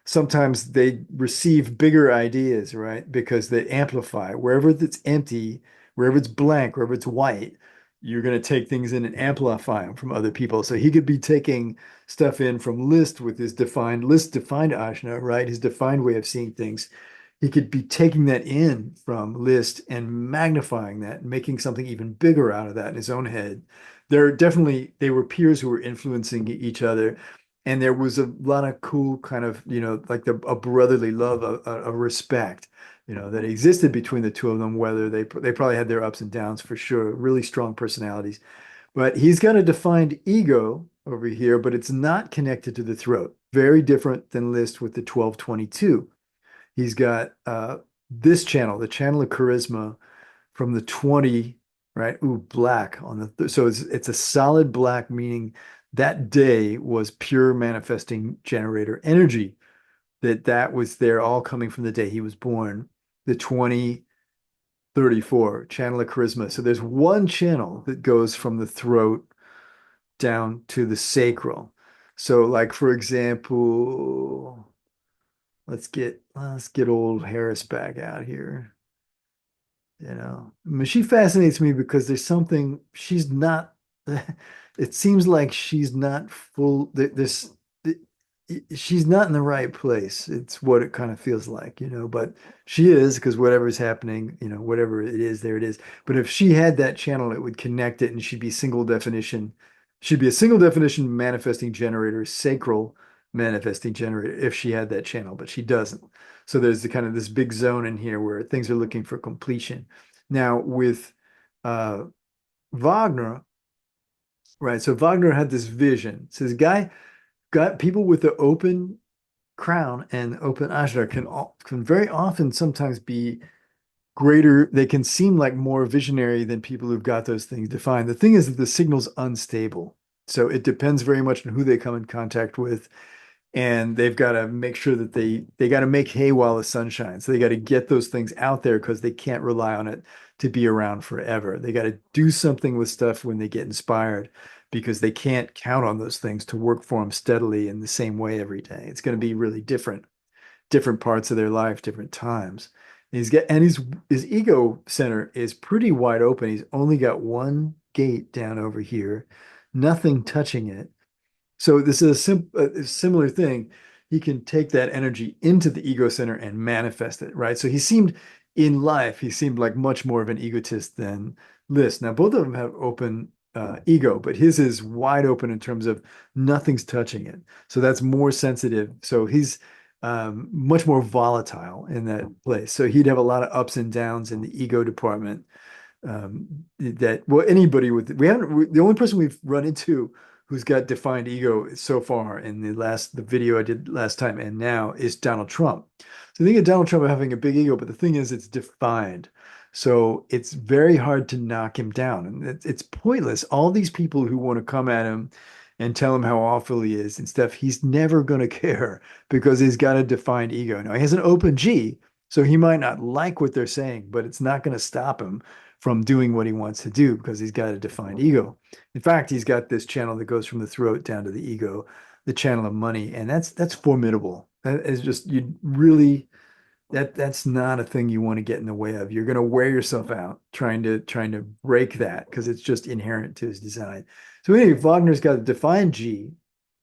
[SPEAKER 1] sometimes they receive bigger ideas, right? Because they amplify. Wherever it's empty, wherever it's blank, wherever it's white, you're going to take things in and amplify them from other people. So he could be taking stuff in from Liszt with his Liszt defined Ajna, right? His defined way of seeing things. He could be taking that in from Liszt and magnifying that and making something even bigger out of that in his own head. They were peers who were influencing each other, and there was a lot of cool kind of like a brotherly love, a respect that existed between the two of them. Whether they probably had their ups and downs for sure, really strong personalities. But he's got a defined ego over here, but it's not connected to the throat. Very different than Liszt with the 1222. He's got this channel, the channel of charisma from the 20, right? Ooh, black on so it's a solid black, meaning that day was pure manifesting generator energy. That was there all coming from the day he was born. The 2034 channel of charisma. So there's one channel that goes from the throat down to the sacral. So like for example, let's get old Harris back out here. I mean, she fascinates me because there's something she's not. It seems like she's not full. She's not in the right place. It's what it kind of feels like, but she is because whatever's happening, whatever it is, there it is. But if she had that channel, it would connect it and she'd be single definition. She'd be a single definition manifesting generator, sacral manifesting generator if she had that channel, but she doesn't. So there's the kind of this big zone in here where things are looking for completion. Now with uh, Wagner, right? So Wagner had this vision. So this guy got people with the open crown and open ajna can very often sometimes be greater. They can seem like more visionary than people who've got those things defined. The thing is that the signal's unstable. So it depends very much on who they come in contact with, and they've got to make sure that they got to make hay while the sun shines. So they got to get those things out there because they can't rely on it to be around forever. They got to do something with stuff when they get inspired because they can't count on those things to work for them steadily in the same way every day. It's going to be really different parts of their life, different times. And his ego center is pretty wide open. He's only got one gate down over here, nothing touching it. So this is a similar thing. He can take that energy into the ego center and manifest it, right? So he seemed like much more of an egotist than Liszt. Now, both of them have open ego, but his is wide open in terms of nothing's touching it. So that's more sensitive. So he's much more volatile in that place. So he'd have a lot of ups and downs in the ego department. Anybody the only person we've run into who's got defined ego so far in the video I did last time and now is Donald Trump. So think of Donald Trump having a big ego, but the thing is it's defined. So it's very hard to knock him down. And it's pointless. All these people who want to come at him and tell him how awful he is and stuff, he's never going to care because he's got a defined ego. Now he has an open G, so he might not like what they're saying, but it's not going to stop him from doing what he wants to do because he's got a defined ego. In fact, he's got this channel that goes from the throat down to the ego, the channel of money, and that's formidable. That is just you really that's not a thing you want to get in the way of. You're going to wear yourself out trying to break that because it's just inherent to his design. So anyway, Wagner's got a defined G,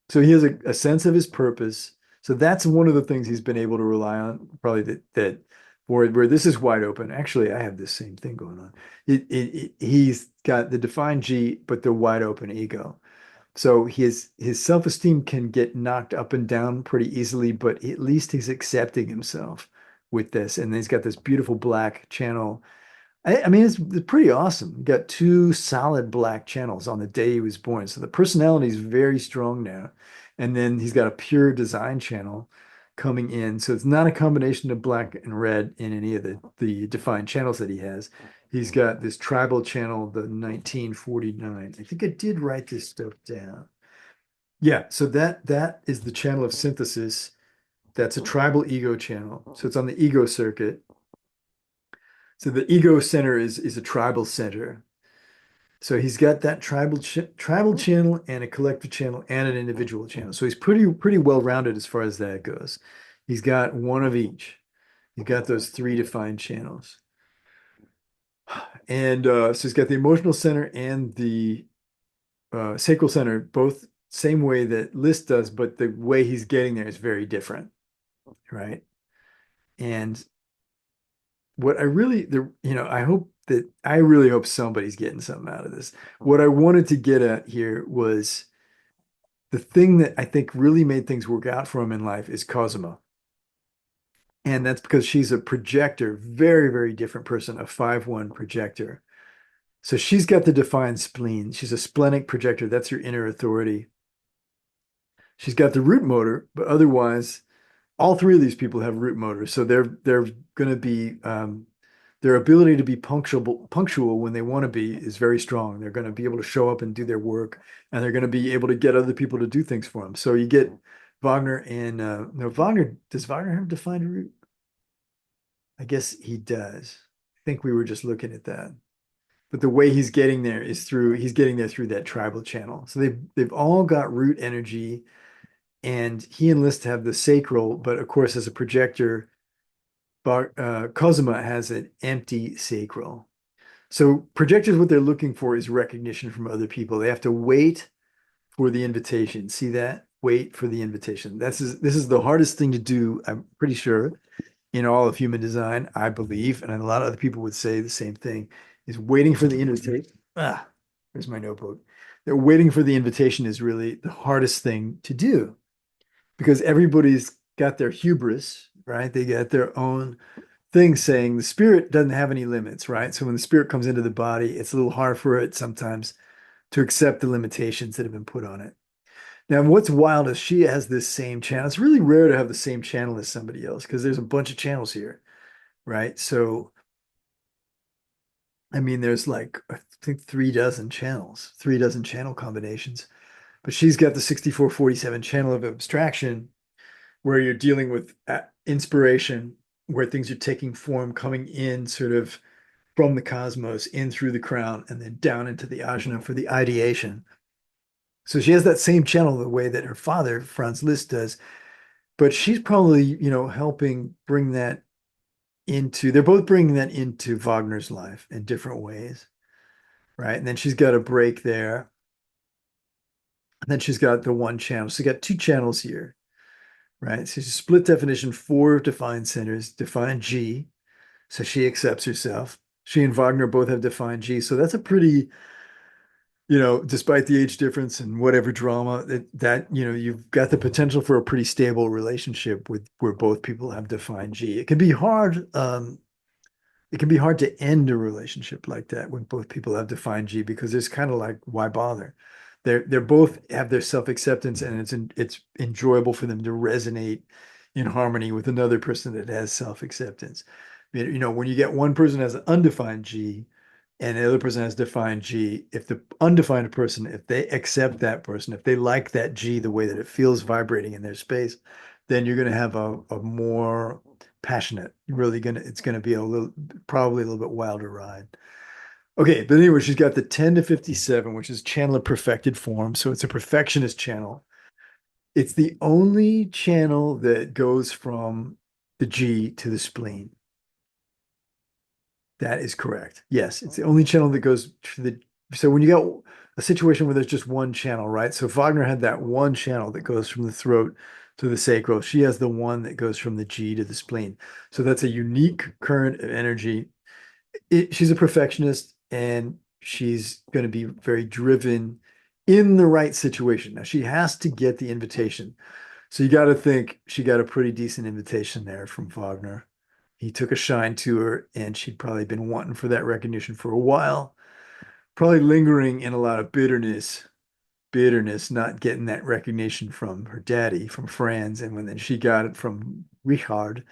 [SPEAKER 1] so he has a sense of his purpose. So that's one of the things he's been able to rely on, probably that for it, where this is wide open. Actually, I have this same thing going on. He's got the defined G, but the wide open ego. So his self-esteem can get knocked up and down pretty easily, but at least he's accepting himself with this. And then he's got this beautiful black channel. I mean, it's pretty awesome. You got two solid black channels on the day he was born. So the personality is very strong now. And then he's got a pure design channel coming in. So it's not a combination of black and red in any of the defined channels that he has. He's got this tribal channel, the 1949. I think I did write this stuff down. Yeah, so that is the channel of synthesis. That's a tribal ego channel. So it's on the ego circuit. So the ego center is a tribal center. So he's got that tribal channel and a collective channel and an individual channel. So he's pretty well rounded as far as that goes. He's got one of each. He's got those three defined channels. And so he's got the emotional center and the sacral center, both same way that Liszt does, but the way he's getting there is very different, right? And what I really, I really hope somebody's getting something out of this. What I wanted to get at here was the thing that I think really made things work out for him in life is Cosima. And that's because she's a projector, very, very different person, a 5-1 projector. So she's got the defined spleen. She's a splenic projector. That's her inner authority. She's got the root motor, but otherwise, all three of these people have root motors. So they're going to be their ability to be punctual when they want to be is very strong. They're going to be able to show up and do their work, and they're going to be able to get other people to do things for them. So you get Wagner and no, Wagner, does Wagner have defined root? I guess he does. I think we were just looking at that. But the way he's getting there is he's getting there through that tribal channel. So they've all got root energy, and he and Liszt have the sacral, but of course, as a projector, Cosima has an empty sacral. So projectors, what they're looking for is recognition from other people. They have to wait for the invitation. See that? Wait for the invitation. This is the hardest thing to do, I'm pretty sure, in all of human design, I believe, and a lot of other people would say the same thing, is waiting for the invitation. There's my notebook. They're waiting for the invitation is really the hardest thing to do because everybody's got their hubris, right? They got their own thing saying the spirit doesn't have any limits, right? So when the spirit comes into the body, it's a little hard for it sometimes to accept the limitations that have been put on it. Now, what's wild is she has this same channel. It's really rare to have the same channel as somebody else because there's a bunch of channels here, right? So, I mean, there's like, I think 3 dozen channels, 3 dozen channel combinations. But she's got the 6447 channel of abstraction where you're dealing with inspiration, where things are taking form, coming in sort of from the cosmos, in through the crown, and then down into the ajna for the ideation. So she has that same channel the way that her father, Franz Liszt, does, but she's probably, helping bring that they're both bringing that into Wagner's life in different ways, right? And then she's got a break there. And then she's got the one channel. So you got two channels here, right? So she's a split definition, 4 defined centers, defined G. So she accepts herself. She and Wagner both have defined G. So that's a pretty, despite the age difference and whatever drama that you've got the potential for a pretty stable relationship with where both people have defined G. It can be hard. It can be hard to end a relationship like that when both people have defined G because it's kind of like why bother? They're both have their self-acceptance and it's enjoyable for them to resonate in harmony with another person that has self-acceptance. When you get one person has an undefined G and the other person has defined G, if the undefined person, if they accept that person, if they like that G the way that it feels vibrating in their space, then you're going to have a more passionate, it's going to be probably a little bit wilder ride. Okay, but anyway, she's got the 10 to 57, which is channel of perfected form. So it's a perfectionist channel. It's the only channel that goes from the G to the spleen. That is correct. Yes, it's the only channel that goes to so when you got a situation where there's just one channel, right? So Wagner had that one channel that goes from the throat to the sacral. She has the one that goes from the G to the spleen. So that's a unique current of energy. She's a perfectionist and she's going to be very driven in the right situation. Now she has to get the invitation. So you got to think she got a pretty decent invitation there from Wagner. He took a shine to her and she'd probably been wanting for that recognition for a while, probably lingering in a lot of bitterness, not getting that recognition from her daddy, from Franz. And when then she got it from Richard,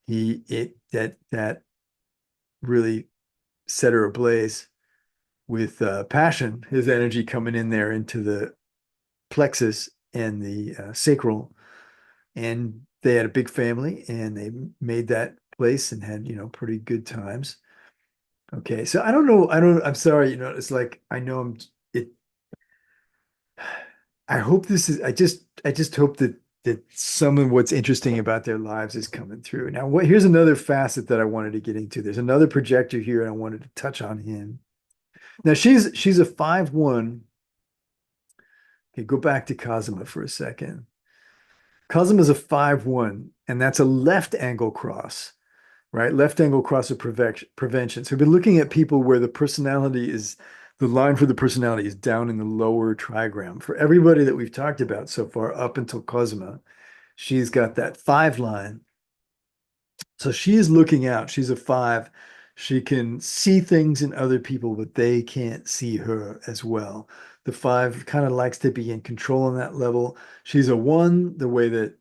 [SPEAKER 1] he it that that really set her ablaze with passion, his energy coming in there into the plexus and the sacral. And they had a big family and they made that place and had, pretty good times. Okay. So I don't know. I'm sorry. It's like, I know it, I hope this is, I just hope that some of what's interesting about their lives is coming through. Now, here's another facet that I wanted to get into. There's another projector here and I wanted to touch on him. Now she's a 5'1". Okay, go back to Cosima for a second. Cosima is a 5'1", and that's a left angle cross, right? Left angle cross of prevention. So we've been looking at people where the line for the personality is down in the lower trigram. For everybody that we've talked about so far, up until Cosima, she's got that 5 line. So she is looking out. She's a 5. She can see things in other people, but they can't see her as well. The 5 kind of likes to be in control on that level. She's a 1, the way that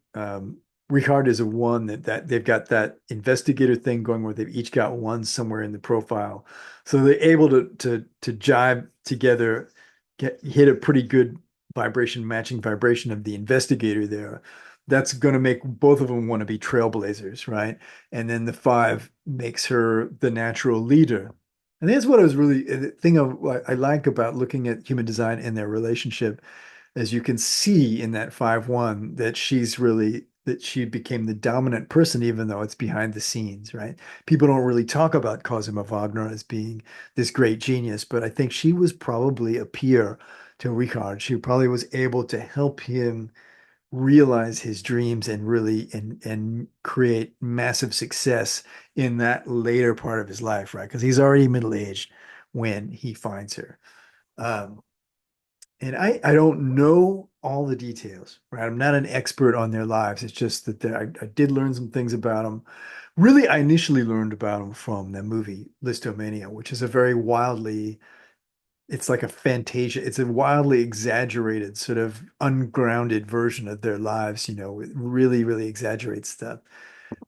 [SPEAKER 1] Richard is a 1, that they've got that investigator thing going where they've each got 1 somewhere in the profile. So they're able to jive together, hit a pretty good matching vibration of the investigator there. That's going to make both of them want to be trailblazers, right? And then the 5 makes her the natural leader. And that's what I was really the thing of what I like about looking at human design and their relationship, as you can see in that 5-1 that she became the dominant person, even though it's behind the scenes, right? People don't really talk about Cosima Wagner as being this great genius, but I think she was probably a peer to Richard. She probably was able to help him realize his dreams and really and create massive success in that later part of his life, right? Because he's already middle-aged when he finds her. Um, and I don't know all the details, right? I'm not an expert on their lives. It's just that I did learn some things about them. Really, I initially learned about them from the movie Listomania, which is a very wildly it's like a fantasia. It's a wildly exaggerated, sort of ungrounded version of their lives. It really, really exaggerates stuff.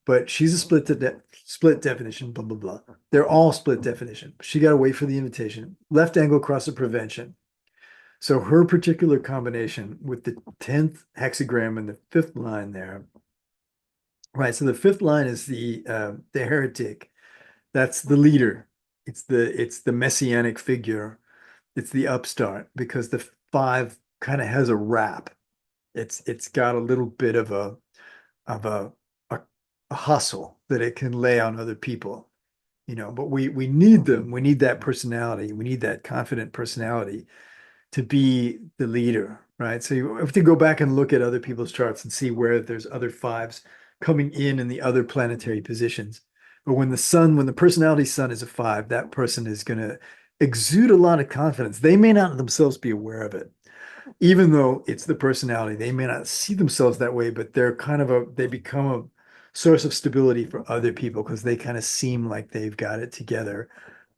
[SPEAKER 1] But she's a split definition, blah, blah, blah. They're all split definition. She got to wait for the invitation. Left angle cross of prevention. So her particular combination with the 10th hexagram and the 5th line there, right? So the 5th line is the heretic. That's the leader. It's the messianic figure. It's the upstart because the 5 kind of has a rap. It's got a little bit of a, a hustle that it can lay on other people, but we need them. We need that personality. We need that confident personality to be the leader, right? So you have to go back and look at other people's charts and see where there's other 5s coming in the other planetary positions. But when the personality sun is a 5, that person is going to exude a lot of confidence. They may not themselves be aware of it, even though it's the personality. They may not see themselves that way, but they become a source of stability for other people because they kind of seem like they've got it together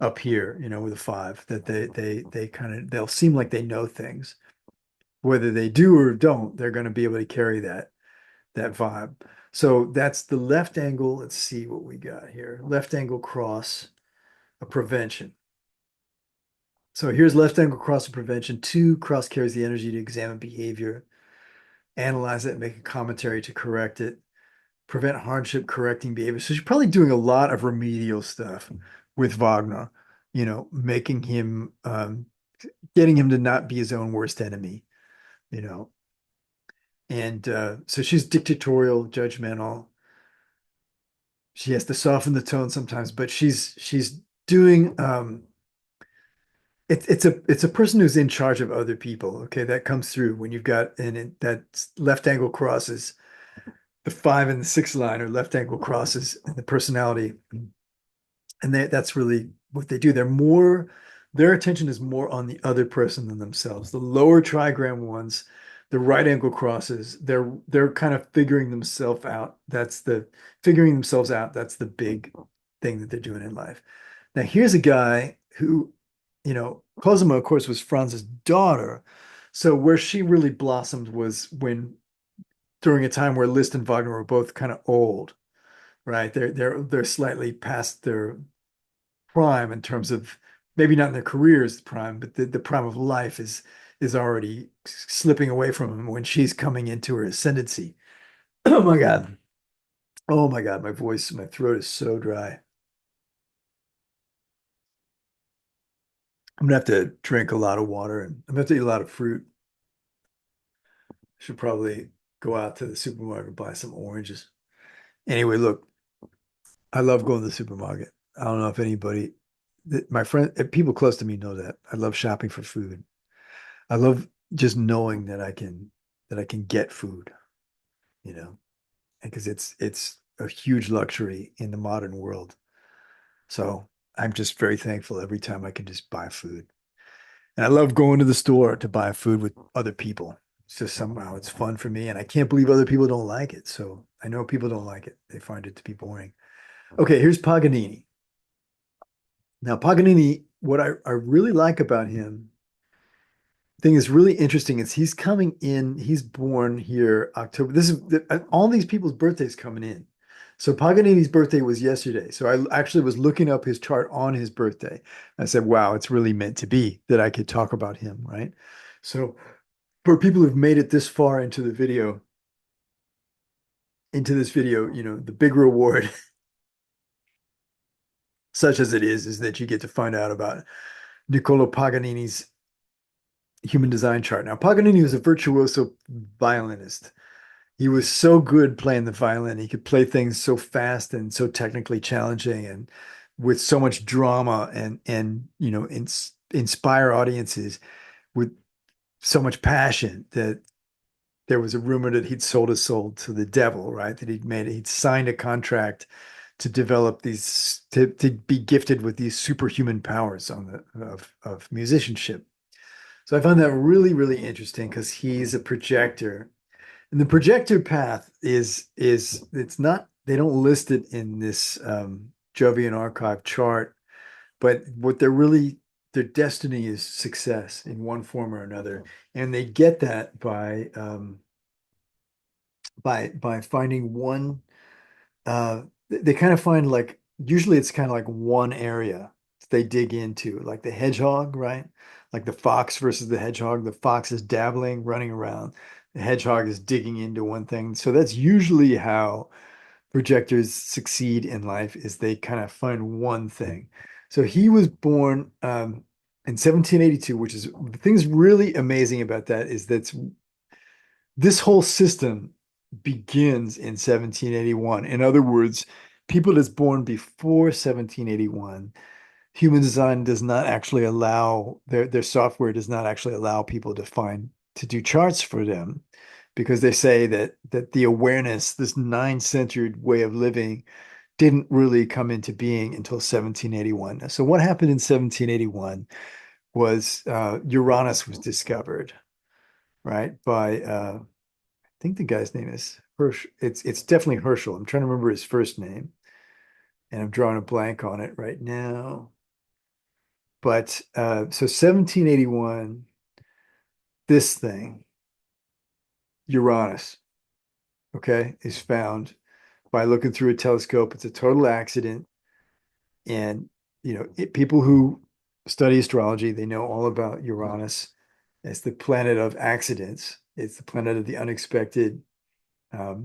[SPEAKER 1] up here, with a 5, that they'll seem like they know things. Whether they do or don't, they're going to be able to carry that vibe. So that's the left angle. Let's see what we got here. Left angle cross, a prevention. So here's left angle cross of prevention. 2, cross carries the energy to examine behavior, analyze it, make a commentary to correct it, prevent hardship, correcting behavior. So she's probably doing a lot of remedial stuff with Wagner, making him, getting him to not be his own worst enemy, you know. And so she's dictatorial, judgmental. She has to soften the tone sometimes, but she's doing it's a person who's in charge of other people. Okay, that comes through when you've got that left angle crosses. the five and the six line are left angle crosses in the personality. And that's really what they do. Their attention is more on the other person than themselves. The lower trigram ones, the right angle crosses, they're kind of figuring themselves out. That's the big thing that they're doing in life. Now, here's a guy who, Cosima, of course, was Franz's daughter. So where she really blossomed was when during a time where Liszt and Wagner were both kind of old, right? They're slightly past their prime in terms of maybe not in their careers prime, but the prime of life is already slipping away from them when she's coming into her ascendancy. Oh my God. Oh my God, my throat is so dry. I'm gonna have to drink a lot of water and I'm gonna have to eat a lot of fruit. Should probably go out to the supermarket and buy some oranges. Anyway, look, I love going to the supermarket. I don't know if anybody, my friend, people close to me know that. I love shopping for food. I love just knowing that I can get food, you know, because it's a huge luxury in the modern world. So I'm just very thankful every time I can just buy food. And I love going to the store to buy food with other people. It's just somehow it's fun for me, and I can't believe other people don't like it. So I know people don't like it. They find it to be boring. Okay, here's Paganini. Now, Paganini, what I really like about him thing is really interesting is he's coming in, he's born here October. This is all these people's birthdays coming in. So Paganini's birthday was yesterday. So I actually was looking up his chart on his birthday. I said, wow, it's really meant to be that I could talk about him, right? So for people who've made it this far into this video, the big reward, such as it is that you get to find out about Niccolo Paganini's human design chart. Now, Paganini was a virtuoso violinist. He was so good playing the violin. He could play things so fast and so technically challenging and with so much drama and inspire audiences with so much passion that there was a rumor that he'd sold his soul to the devil, right? That he'd signed a contract to develop to be gifted with these superhuman powers of musicianship. So I found that really, really interesting because he's a projector. And the projector path is it's not they don't list it in this Jovian archive chart, but what their destiny is success in one form or another. And they get that by finding one they kind of find like usually it's kind of like one area they dig into, like the hedgehog, right? Like the fox versus the hedgehog. The fox is dabbling, running around. The hedgehog is digging into one thing. So that's usually how projectors succeed in life is they kind of find one thing. So he was born in 1782, which is the thing's really amazing about that is that this whole system begins in 1781. In other words, people that's born before 1781, human design does not actually allow their software does not actually allow people to do charts for them because they say that the awareness, this nine-centered way of living, didn't really come into being until 1781. So what happened in 1781 was Uranus was discovered, right, by think the guy's name is Hersch. It's definitely Herschel. I'm trying to remember his first name, and I'm drawing a blank on it right now. But so 1781, this thing, Uranus, okay, is found by looking through a telescope. It's a total accident, and people who study astrology, they know all about Uranus. It's the planet of accidents. It's the planet of the unexpected,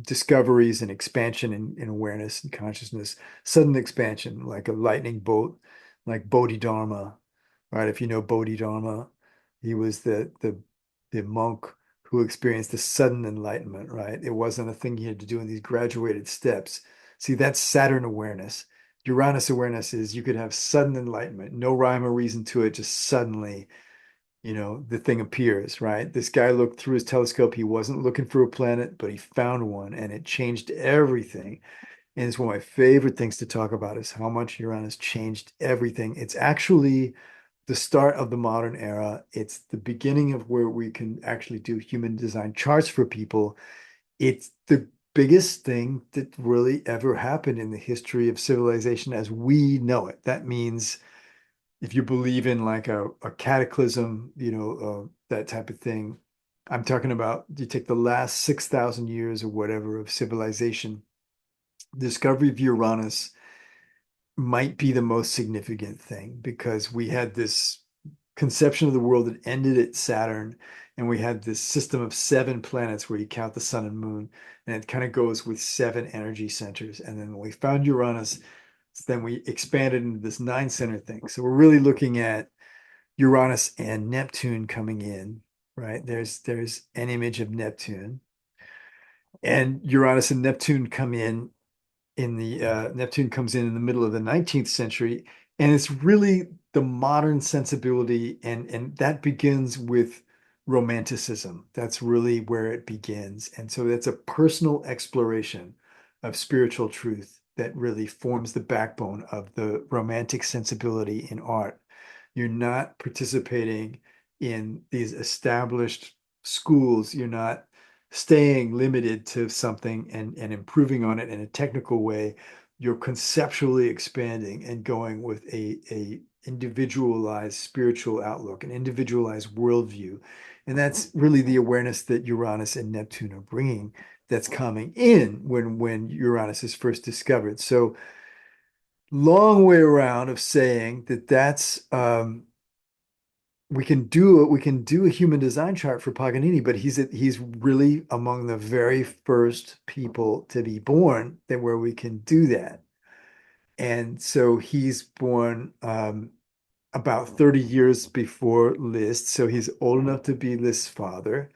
[SPEAKER 1] discoveries and expansion in awareness and consciousness, sudden expansion, like a lightning bolt, like Bodhidharma, right? If you know Bodhidharma, he was the monk who experienced the sudden enlightenment, right? It wasn't a thing he had to do in these graduated steps. See, that's Saturn awareness. Uranus awareness is you could have sudden enlightenment, no rhyme or reason to it, just suddenly the thing appears, right? This guy looked through his telescope. He wasn't looking for a planet, but he found one and it changed everything. And it's one of my favorite things to talk about is how much Uranus changed everything. It's actually the start of the modern era. It's the beginning of where we can actually do human design charts for people. It's the biggest thing that really ever happened in the history of civilization as we know it. That means if you believe in like a cataclysm, that type of thing. I'm talking about you take the last 6,000 years or whatever of civilization, discovery of Uranus might be the most significant thing because we had this conception of the world that ended at Saturn, and we had this system of seven planets where you count the sun and moon, and it kind of goes with seven energy centers. And then when we found Uranus, then we expanded into this nine center thing. So we're really looking at Uranus and Neptune coming in, right? There's an image of Neptune, and Uranus and Neptune come in the Neptune comes in the middle of the 19th century, and it's really the modern sensibility, and that begins with Romanticism. That's really where it begins, and so that's a personal exploration of spiritual truth that really forms the backbone of the Romantic sensibility in art. You're not participating in these established schools. You're not staying limited to something and improving on it in a technical way. You're conceptually expanding and going with a individualized spiritual outlook, an individualized worldview. And that's really the awareness that Uranus and Neptune are bringing that's coming in when Uranus is first discovered. So long way around of saying that that's we can do a human design chart for Paganini, but he's really among the very first people to be born that where we can do that. And so he's born about 30 years before Liszt. So he's old enough to be Liszt's father,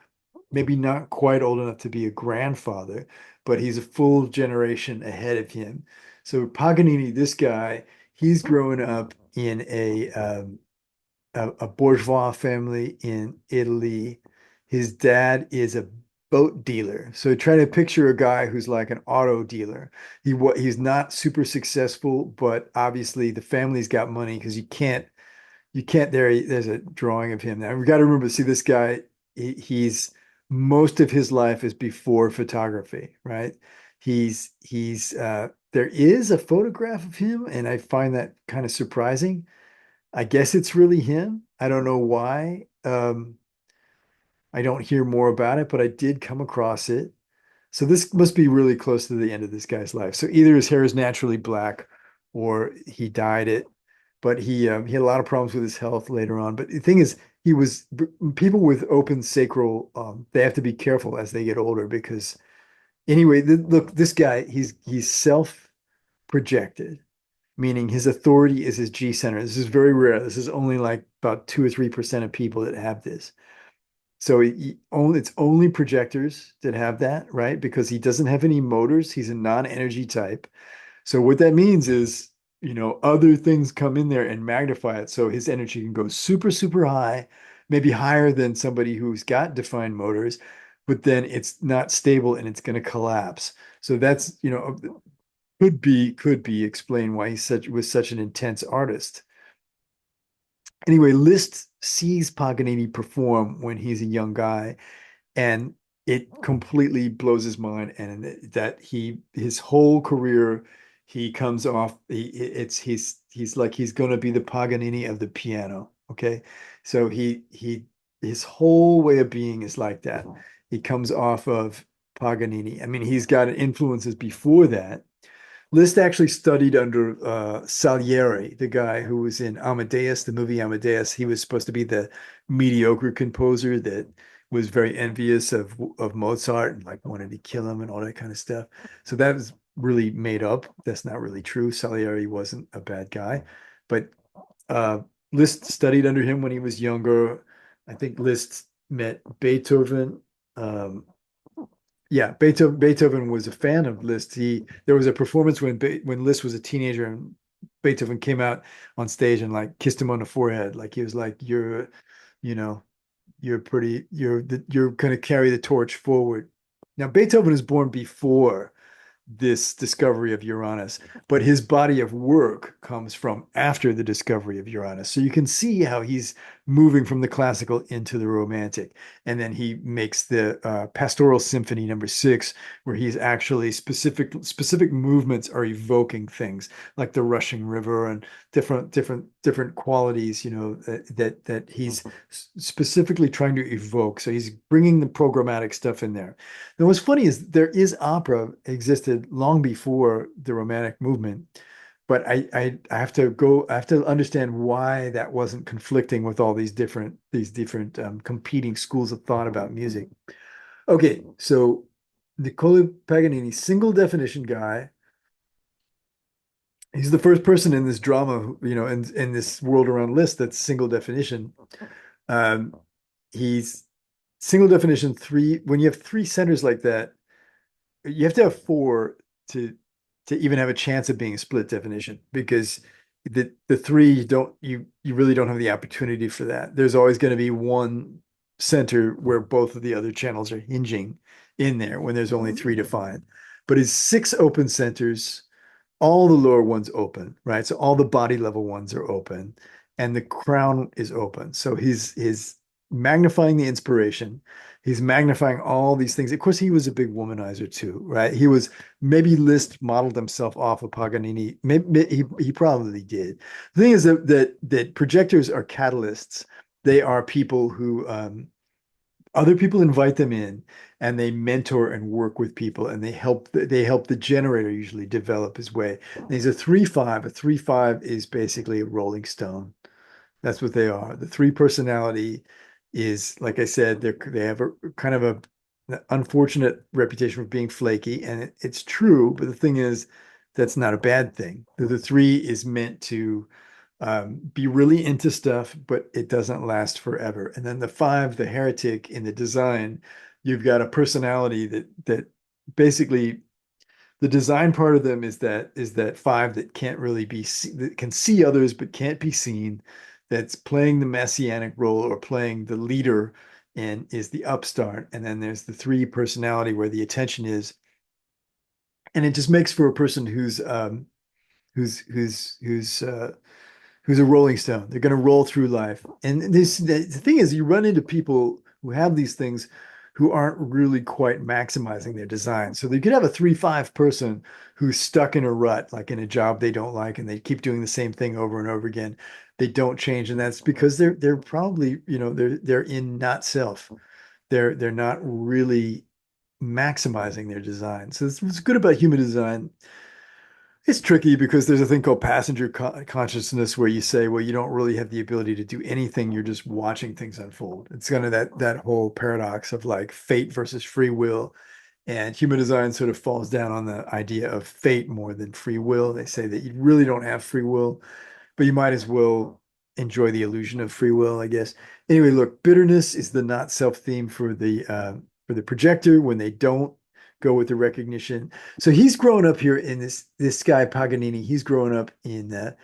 [SPEAKER 1] maybe not quite old enough to be a grandfather, but he's a full generation ahead of him. So Paganini, this guy, he's growing up in a bourgeois family in Italy. His dad is a boat dealer. So try to picture a guy who's like an auto dealer. He's not super successful, but obviously the family's got money because you can't there's a drawing of him now. We got to remember, see this guy, he's most of his life is before photography, right? There is a photograph of him, and I find that kind of surprising. I guess it's really him. I don't know why. I don't hear more about it, but I did come across it. So this must be really close to the end of this guy's life. So either his hair is naturally black or he dyed it, but he had a lot of problems with his health later on. But the thing is, he was people with open sacral, they have to be careful as they get older because anyway, look, this guy, he's self-projected, meaning his authority is his G center. This is very rare. This is only like about 2 or 3% of people that have this. So it's only projectors that have that, right? Because he doesn't have any motors. He's a non-energy type. So what that means is, other things come in there and magnify it. So his energy can go super, super high, maybe higher than somebody who's got defined motors, but then it's not stable and it's going to collapse. So that's, could be explain why was such an intense artist. Anyway, Liszt sees Paganini perform when he's a young guy, and it completely blows his mind. And that his whole career, he comes off. He's like he's going to be the Paganini of the piano. Okay, so his whole way of being is like that. He comes off of Paganini. I mean, he's got influences before that. Liszt actually studied under Salieri, the guy who was in Amadeus, the movie Amadeus. He was supposed to be the mediocre composer that was very envious of Mozart and like wanted to kill him and all that kind of stuff. So that was really made up. That's not really true. Salieri wasn't a bad guy, but uh, Liszt studied under him when he was younger. I think Liszt met Beethoven. Um, yeah, Beethoven was a fan of Liszt. There was a performance when Liszt was a teenager and Beethoven came out on stage and like kissed him on the forehead. Like he was like, you know, you're going to carry the torch forward. Now, Beethoven is born before this discovery of Uranus, but his body of work comes from after the discovery of Uranus. So you can see how he's moving from the classical into the romantic. And then he makes the Pastoral Symphony number 6, where he's actually specific movements are evoking things like the rushing river and different qualities, that he's specifically trying to evoke. So he's bringing the programmatic stuff in there. And what's funny is there is opera existed long before the Romantic movement, but I have to I have to understand why that wasn't conflicting with all these different competing schools of thought about music. Okay, so Niccolo Paganini, single definition guy. He's the first person in this drama, in this world around Liszt that's single definition. Um, he's single definition three. When you have three centers like that, you have to have four to to even have a chance of being a split definition because the three you really don't have the opportunity for that. There's always going to be one center where both of the other channels are hinging in there when there's only three to find. But it's six open centers, all the lower ones open, right? So all the body level ones are open and the crown is open. So he's magnifying the inspiration. He's magnifying all these things. Of course, he was a big womanizer too, right? He was maybe Liszt modeled himself off of Paganini. Maybe he probably did. The thing is that projectors are catalysts. They are people who other people invite them in and they mentor and work with people and they help the generator usually develop his way. And he's a 3-5. A 3-5 is basically a rolling stone. That's what they are. The three personality is, like I said, they have a kind of an unfortunate reputation for being flaky, and it's true. But the thing is, that's not a bad thing. The three is meant to be really into stuff, but it doesn't last forever. And then the 5, the heretic in the design, you've got a personality that basically the design part of them is that 5 that can't really that can see others but can't be seen, that's playing the messianic role or playing the leader and is the upstart. And then there's the 3 personality where the attention is, and it just makes for a person who's who's who's uh, who's a rolling stone. They're going to roll through life. And the thing is, you run into people who have these things who aren't really quite maximizing their design. So you could have a 3-5 person who's stuck in a rut, like in a job they don't like, and they keep doing the same thing over and over again. They don't change, and that's because they're probably, they're in not self. They're not really maximizing their design. So what's good about human design. It's tricky because there's a thing called passenger consciousness where you say, well, you don't really have the ability to do anything. You're just watching things unfold. It's kind of that whole paradox of like fate versus free will. And human design sort of falls down on the idea of fate more than free will. They say that you really don't have free will, but you might as well enjoy the illusion of free will, I guess. Anyway, look, bitterness is the not self theme for the projector when they don't go with the recognition. So he's grown up here in this guy Paganini. He's grown up in a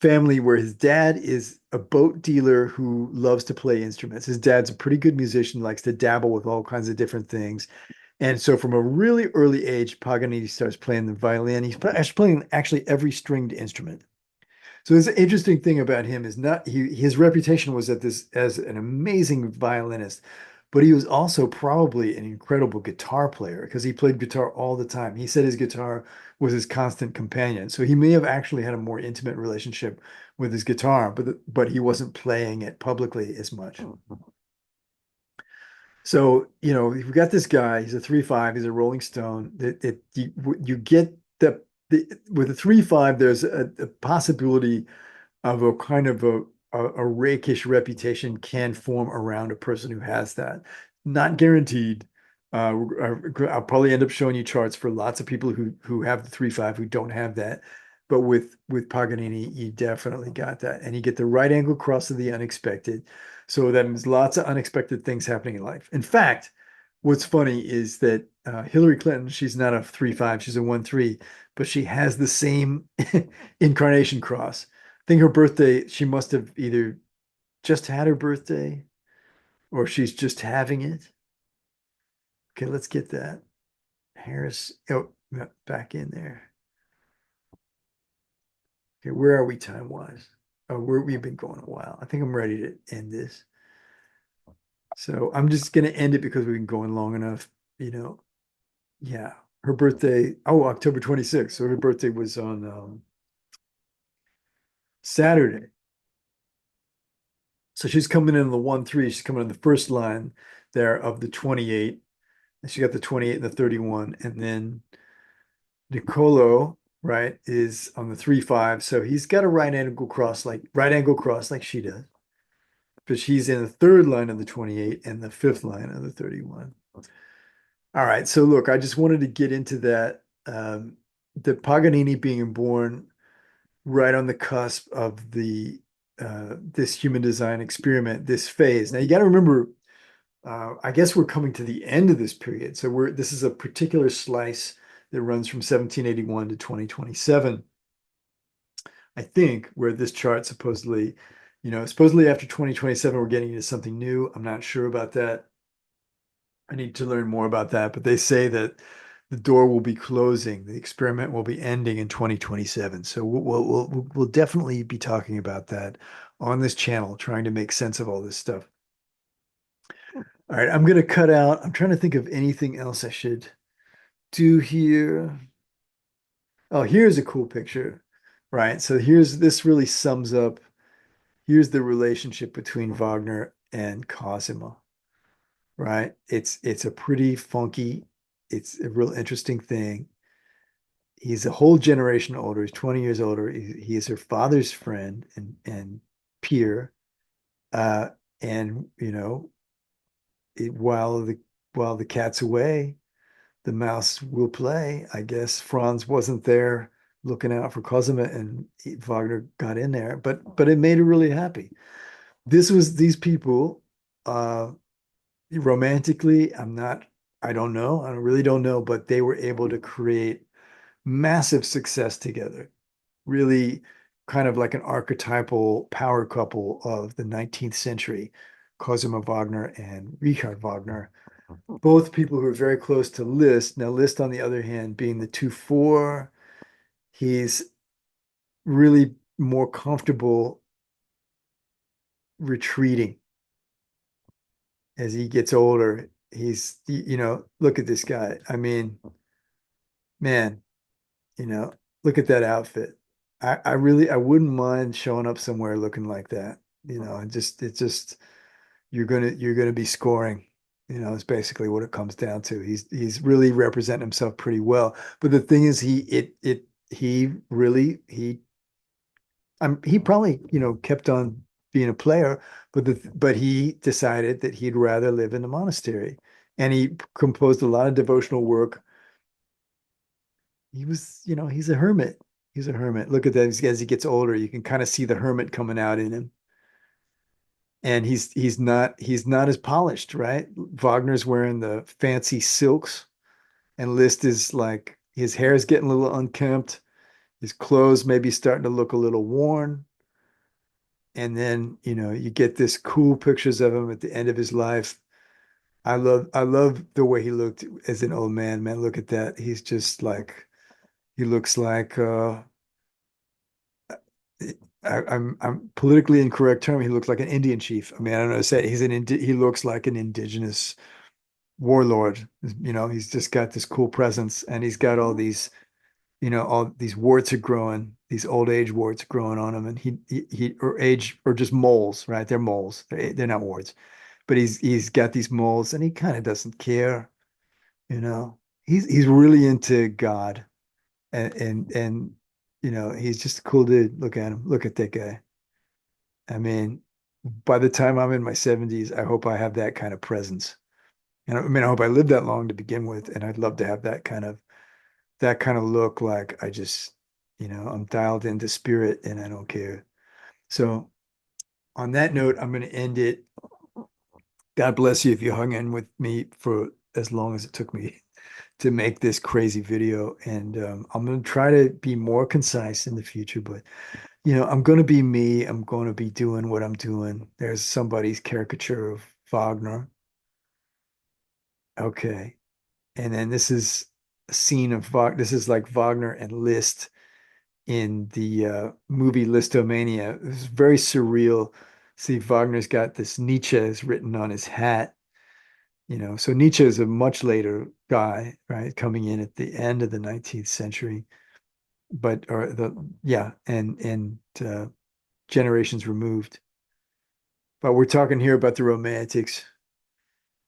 [SPEAKER 1] family where his dad is a boat dealer who loves to play instruments. His dad's a pretty good musician, likes to dabble with all kinds of different things. And so from a really early age, Paganini starts playing the violin. He's playing actually every stringed instrument. So this interesting thing about him is not his reputation was as an amazing violinist, but he was also probably an incredible guitar player because he played guitar all the time. He said his guitar was his constant companion. So he may have actually had a more intimate relationship with his guitar, but he wasn't playing it publicly as much. So, we've got this guy, he's a 3-5, he's a Rolling Stone. You get with a 3-5, there's a possibility of a kind of a rakish reputation can form around a person who has that. Not guaranteed. I'll probably end up showing you charts for lots of people who have the 3-5 who don't have that. But with Paganini, you definitely got that. And you get the right angle cross of the unexpected. So that means lots of unexpected things happening in life. In fact, what's funny is that Hillary Clinton, she's not a 3-5, she's a 1-3, but she has the same incarnation cross. I think her birthday, she must have either just had her birthday or she's just having it. Okay, let's get that. Harris, oh, no, back in there. Okay, where are we time-wise? Oh, we've been going a while. I think I'm ready to end this. So I'm just gonna end it because we've been going long enough, you know. Yeah. Her birthday, oh, October 26th. So her birthday was on Saturday. So she's coming in on the 1-3. She's coming in the first line there of the 28. And she got the 28 and the 31. And then Nicolo, right, is on the 3-5. So he's got a right angle cross like she does. But she's in the third line of the 28 and the fifth line of the 31. All right. So look, I just wanted to get into that. The Paganini being born right on the cusp of the this human design experiment, this phase. Now you got to remember, I guess we're coming to the end of this period. So this is a particular slice that runs from 1781 to 2027, I think, where this chart supposedly, supposedly after 2027, we're getting into something new. I'm not sure about that. I need to learn more about that, but they say that the door will be closing, the experiment will be ending in 2027. So we'll definitely be talking about that on this channel, trying to make sense of all this stuff. All right, I'm gonna cut out. I'm trying to think of anything else I should do here. Oh, here's a cool picture, right? So this really sums up. Here's the relationship between Wagner and Cosima, right? It's a pretty funky, it's a real interesting thing. He's a whole generation older. He's 20 years older. He is her father's friend and peer. Uh, and it, while the cat's away, the mouse will play. I guess Franz wasn't there looking out for Cosima, and Wagner got in there, but it made her really happy. These people, romantically, I don't know. I really don't know, but they were able to create massive success together. Really kind of like an archetypal power couple of the 19th century, Cosima Wagner and Richard Wagner, both people who are very close to Liszt. Now, Liszt, on the other hand, being the 2-4, he's really more comfortable retreating as he gets older. Look at this guy. I mean, man, you know, look at that outfit. I wouldn't mind showing up somewhere looking like that. It's just you're gonna be scoring. It's basically what it comes down to. He's really representing himself pretty well. But the thing is, he probably kept on being a player, but he decided that he'd rather live in a monastery, and he composed a lot of devotional work. He's a hermit. He's a hermit. Look at that. As he gets older, you can kind of see the hermit coming out in him. And he's not as polished, right? Wagner's wearing the fancy silks, and Liszt is like his hair is getting a little unkempt. His clothes maybe starting to look a little worn. And then, you get this cool pictures of him at the end of his life. I love the way he looked as an old man, man. Look at that. He's just like he looks like I'm politically incorrect term. He looks like an Indian chief. I mean, I don't know how to say it. He looks like an indigenous warlord. He's just got this cool presence, and he's got all these warts are growing, these old age warts growing on him, and he or age or just moles, right? They're moles. They're not warts, but he's got these moles, and he kind of doesn't care. He's really into God, and he's just a cool dude. Look at him. Look at that guy. I mean, by the time I'm in my 70s, I hope I have that kind of presence. And I mean, I hope I live that long to begin with, and I'd love to have that kind of look like I'm dialed into spirit and I don't care. So on that note, I'm going to end it. God bless you if you hung in with me for as long as it took me to make this crazy video. And I'm going to try to be more concise in the future, but I'm going to be me. I'm going to be doing what I'm doing. There's somebody's caricature of Wagner. Okay. And then this is a scene of Wagner. This is like Wagner and Liszt in the movie Listomania. It's very surreal. See, Wagner's got this Nietzsche is written on his hat, So Nietzsche is a much later guy, right? Coming in at the end of the 19th century, but or the yeah, and generations removed. But we're talking here about the Romantics.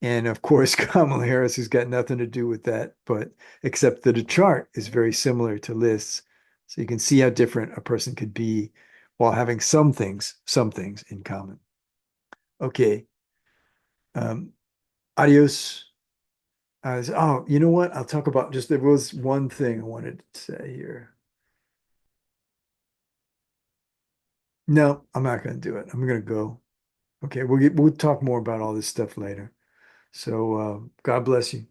[SPEAKER 1] And of course, Kamala Harris has got nothing to do with that, but except that the chart is very similar to Liszt's. So you can see how different a person could be while having some things in common. Okay. Um, Adios. Oh, you know what? I'll talk about just there was one thing I wanted to say here. No, I'm not going to do it. I'm going to go. Okay, we'll talk more about all this stuff later. So God bless you.